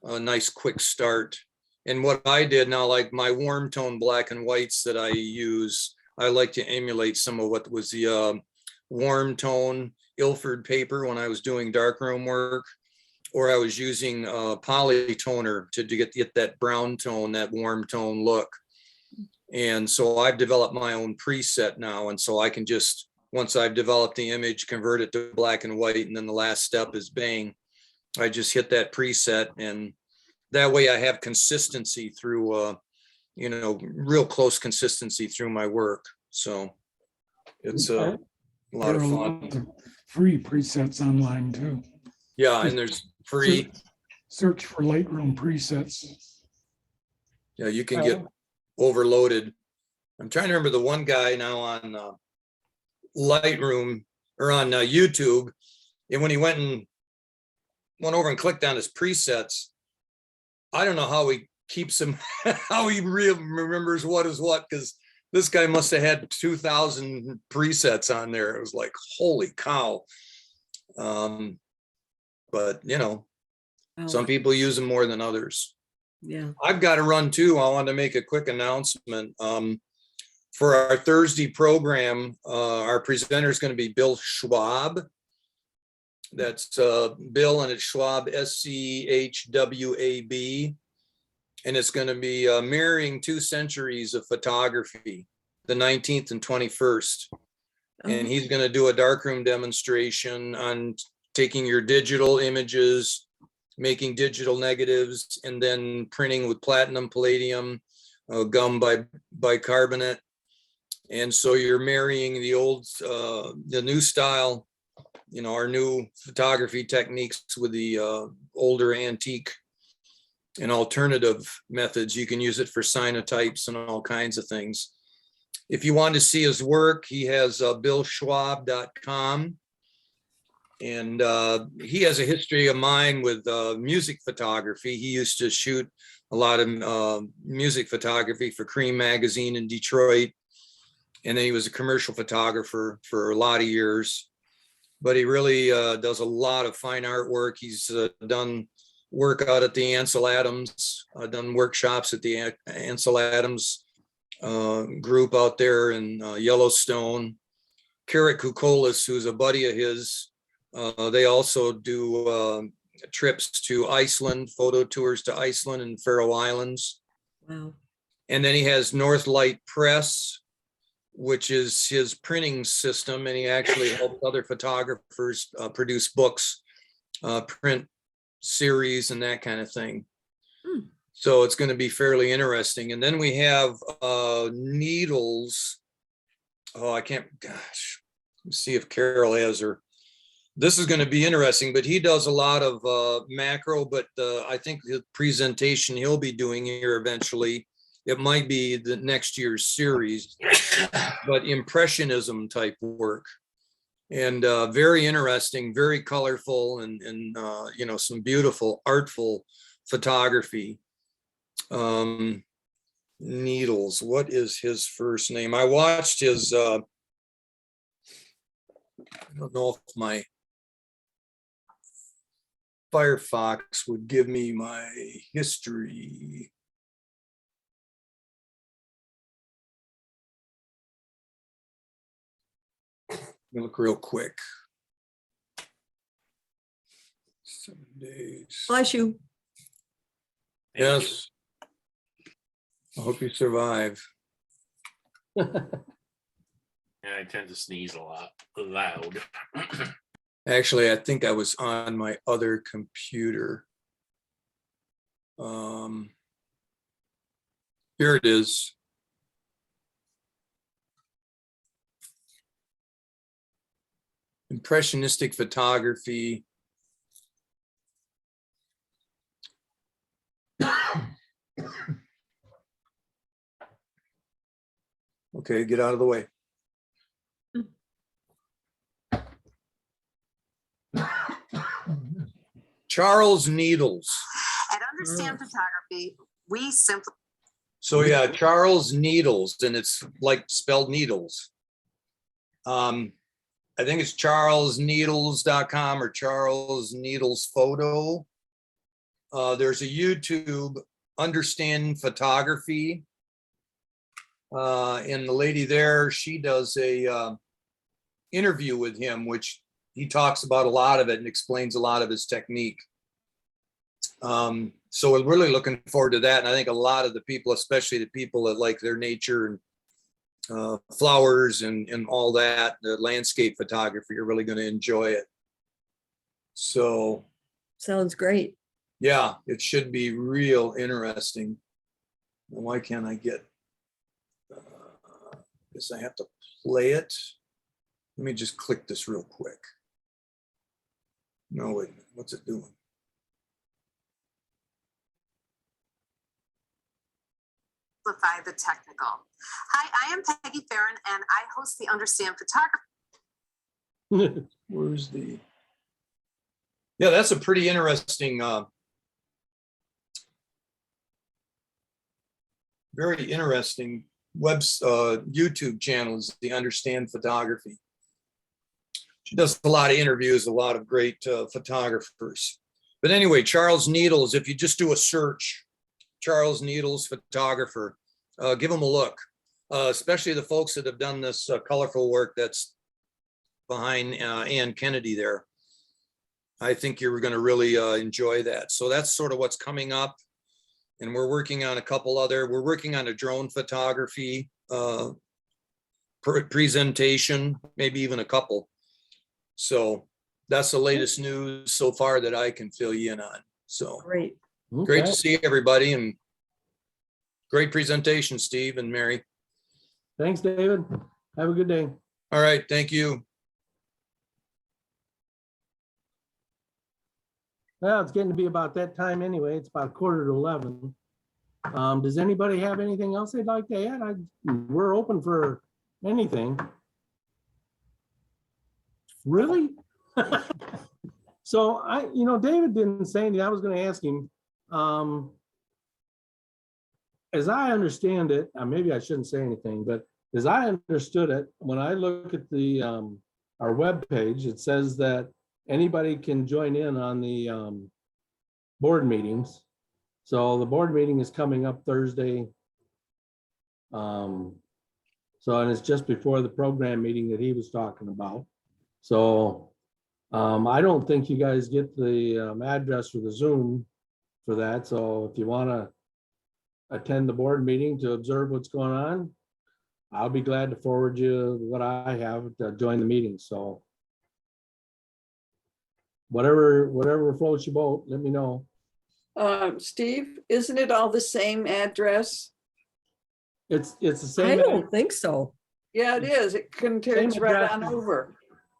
a nice quick start. And what I did now, like my warm tone black and whites that I use, I like to emulate some of what was the warm tone Ilford paper when I was doing darkroom work, or I was using polytoner to get that brown tone, that warm tone look. And so I've developed my own preset now. And so I can just, once I've developed the image, convert it to black and white. And then the last step is bang. I just hit that preset. And that way I have consistency through, real close consistency through my work. So it's a lot of There are fun. lots of free presets online too. Yeah, and there's free. Search for Lightroom presets. Yeah, you can get overloaded. I'm trying to remember the one guy now on Lightroom or on YouTube, and when he went over and clicked on his presets, I don't know how he keeps them, how he remembers what is what, because this guy must have had 2,000 presets on there. It was like, holy cow. But some people use them more than others. Yeah. I've got to run too. I want to make a quick announcement. For our Thursday program, our presenter is going to be Bill Schwab. That's Bill, and it's Schwab, SCHWAB. And it's going to be mirroring 2 centuries of photography, the 19th and 21st. And he's going to do a darkroom demonstration on taking your digital images, making digital negatives, and then printing with platinum, palladium, gum bicarbonate. And so you're marrying the new style, our new photography techniques with the older antique and alternative methods. You can use it for cyanotypes and all kinds of things. If you want to see his work, he has billschwab.com. And he has a history of mine with music photography. He used to shoot a lot of music photography for Cream Magazine in Detroit. And then he was a commercial photographer for a lot of years. But he really does a lot of fine artwork. He's done work out at the Ansel Adams, done workshops at the Ansel Adams group out there in Yellowstone. Carrot Kukolis, who's a buddy of his, they also do trips to Iceland, photo tours to Iceland and Faroe Islands. Wow. And then he has Northlight Press, which is his printing system, and he actually helped other photographers produce books, print series and that kind of thing. So it's going to be fairly interesting. And then we have Needles. Oh, I can't, gosh, let's see if Carol has her. This is going to be interesting, but he does a lot of macro, but I think the presentation he'll be doing here eventually, it might be the next year's series, but impressionism type work. And very interesting, very colorful, and you know, some beautiful, artful photography. Needles, what is his first name? I watched his, I don't know if my Firefox would give me my history. Let me look real quick. 7 days. Bless you. Yes. I hope you survive. Yeah, I tend to sneeze a lot, loud. Actually, I think I was on my other computer. Here it is. Impressionistic photography. Okay, get out of the way. Charles Needles. At Understand Photography, we simply. So yeah, Charles Needles, and it's like spelled needles. I think it's charlesneedles.com or Charles Needles Photo. There's a YouTube, Understand Photography. And the lady there, she does a interview with him, which he talks about a lot of it and explains a lot of his technique. So we're really looking forward to that. And I think a lot of the people, especially the people that like their nature and flowers and all that, the landscape photography, are really going to enjoy it. So Sounds great. yeah, it should be real interesting. Why can't I get, guess I have to play it. Let me just click this real quick. No, wait, what's it doing? Simplify the technical. Hi, I am Peggy Farron, and I host the Understand Photography. Where's the? Yeah, that's a pretty interesting, very interesting YouTube channel is the Understand Photography. She does a lot of interviews, a lot of great photographers. But anyway, Charles Needles, if you just do a search, Charles Needles photographer, give them a look, especially the folks that have done this colorful work that's behind Ann Kennedy there. I think you're going to really enjoy that. So that's sort of what's coming up. And we're working on a couple other, we're working on a drone photography presentation, maybe even a couple. So that's the latest news so far that I can fill you in on. So Great. great to see everybody, and great presentation, Steve and Mary. Thanks, David. Have a good day. All right, thank you. Well, it's getting to be about that time anyway. It's about 10:45. Does anybody have anything else they'd like to add? We're open for anything. Really? So David didn't say anything. I was going to ask him. As I understand it, maybe I shouldn't say anything, but as I understood it, when I look at the our webpage, it says that anybody can join in on the board meetings. So the board meeting is coming up Thursday. And it's just before the program meeting that he was talking about. So I don't think you guys get the address for the Zoom for that. So if you want to attend the board meeting to observe what's going I'll be glad to forward you what I have to join the meeting, so. Whatever floats your boat, let me know. Steve, isn't it all the same address? It's the I same, don't think so. Yeah, it is. It continues right address on as- over.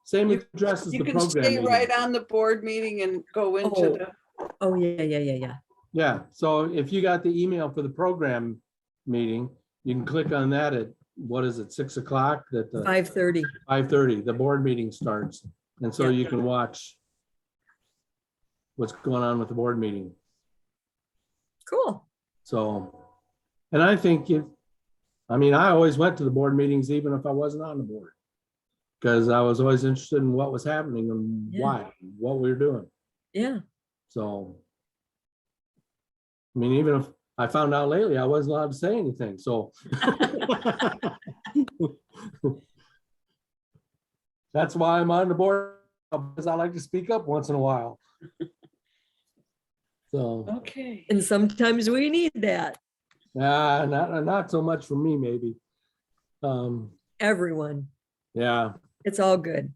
same address as You the can program stay meeting. right on the board meeting and go into Oh. the, Oh, yeah. Yeah, so if you got the email for the program meeting, you can click on that at, what is it, 6 o'clock, that the 5:30. 5:30, the board meeting starts. And so Yeah. you can watch what's going on with the board meeting. Cool. So, and I think I always went to the board meetings even if I wasn't on the board. Because I was always interested in what was happening and Yeah. why, what we were doing. Yeah. So, even if I found out lately, I wasn't allowed to say anything, so. That's why I'm on the board, because I like to speak up once in a while. So, okay. And sometimes we need that. not so much for me, maybe. Everyone. Yeah, It's all good.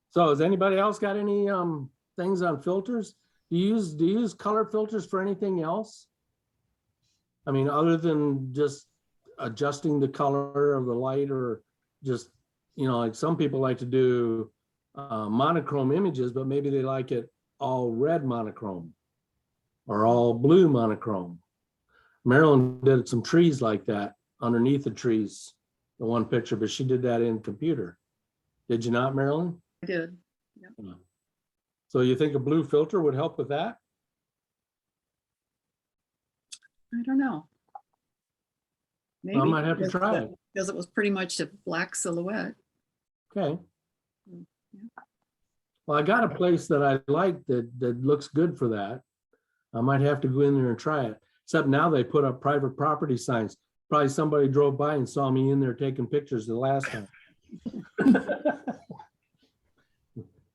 so has anybody else got any things on filters? Do you use color filters for anything else? Other than just adjusting the color of the light, or just, like some people like to do monochrome images, but maybe they like it all red monochrome or all blue monochrome. Marilyn did some trees like that underneath the trees, the one picture, but she did that in computer. Did you not, Marilyn? I did. So you think a blue filter would help with that? I don't know. I Maybe might have to because try it. Because it was pretty much a black silhouette. Okay. Well, I got a place that I like that looks good for that. I might have to go in there and try it. Except now they put up private property signs. Probably somebody drove by and saw me in there taking pictures the last time.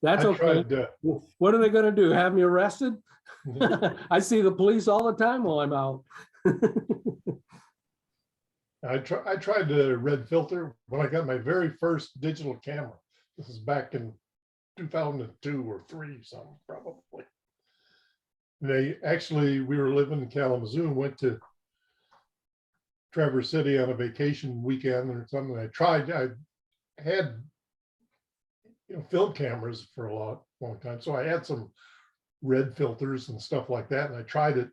That's I okay. tried, What are they gonna do? Have me arrested? I see the police all the time while I'm out. I tried the red filter when I got my very first digital camera. This is back in 2002 or 3, something probably. We were living in Kalamazoo and went to Traverse City on a vacation weekend or something. I had film cameras for a long time, so I had some red filters and stuff like that, and I tried it,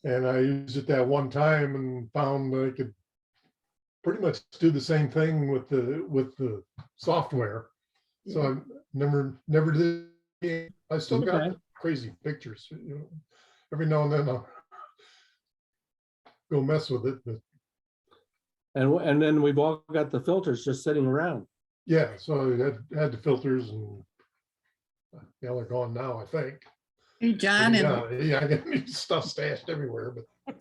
and I used it that one time and found I could pretty much do the same thing with the software. So I never did. I still got Okay. the crazy pictures. Every now and then I'll go mess with it, but And then we've all got the filters just sitting around. yeah. So I had the filters, and yeah, they're gone now, I think. Hey, John, Yeah, I got stuff stashed everywhere, but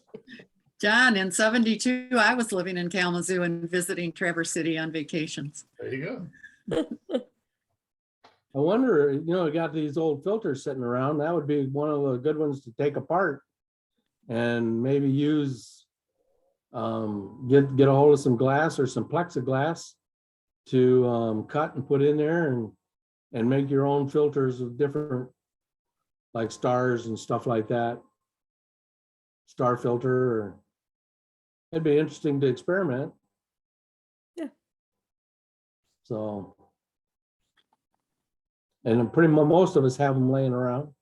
John, in 72, I was living in Kalamazoo and visiting Traverse City on vacations. there you go. I wonder, we got these old filters sitting around. That would be one of the good ones to take apart and maybe use, get a hold of some glass or some plexiglass to cut and put in there and make your own filters of different, like stars and stuff like that. Star filter, or it'd be interesting to experiment. Yeah. So. And pretty much most of us have them laying around.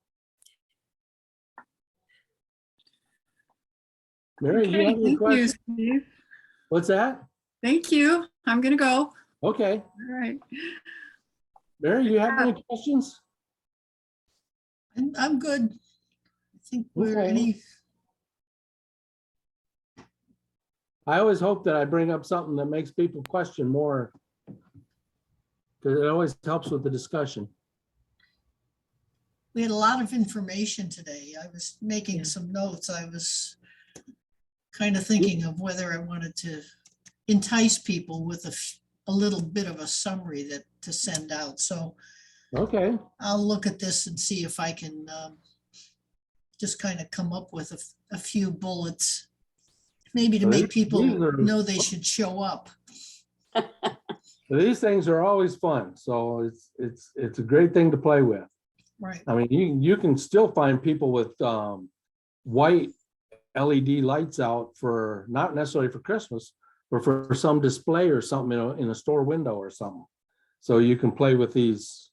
Mary, do you Okay, have any thank you, questions? Steve. What's that? Thank you. I'm gonna go. Okay. All right. Mary, you have any questions? I'm good. I think we're Okay. I always hope that I bring up something that makes people question more, because it always helps with the discussion. We had a lot of information today. I was making Yeah. some notes. I was kind of thinking of whether I wanted to entice people with a little bit of a summary to send out. So Okay. I'll look at this and see if I can just kind of come up with a few bullets. Maybe to Well, make people these are- know they should show up. These things are always fun, so it's a great thing to play with. Right. I mean, you can still find people with white LED lights out for, not necessarily for Christmas, but for some display or something in a store window or something. So you can play with these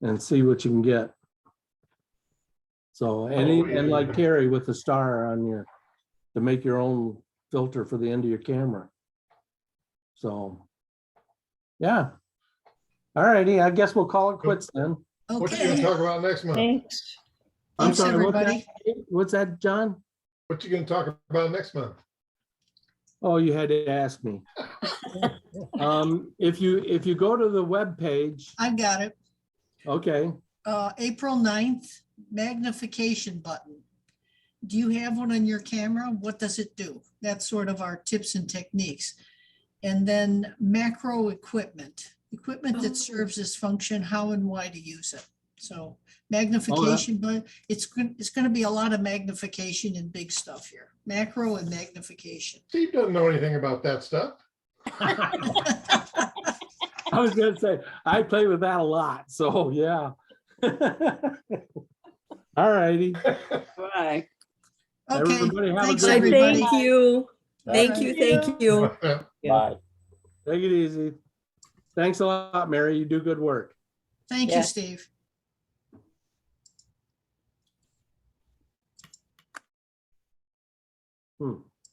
and see what you can get. So, and like Terry with the star on your, to make your own filter for the end of your camera. So, yeah. All righty, I guess we'll call it quits then. What you gonna Okay. talk about next month? Thanks. I'm Thanks, sorry, what's that? everybody. What's that, John? What you gonna talk about next month? Oh, you had to ask me. If you go to the webpage, I've got it. okay, April 9th, magnification button. Do you have one on your camera? What does it do? That's sort of our tips and techniques. And then macro equipment that serves this function, how and why to use it. So magnification, but it's going to be a lot of magnification and big stuff here. Macro and magnification. Steve doesn't know anything about that stuff. I was gonna say, I play with that a lot, so yeah. All righty. Bye. Okay, Everybody have a thanks, good Bye, everybody. thank you. Thank Alright. you, thank you. Bye. Take it easy. Thanks a lot, Mary. You do good work. Thank Yeah. you, Steve. Hmm.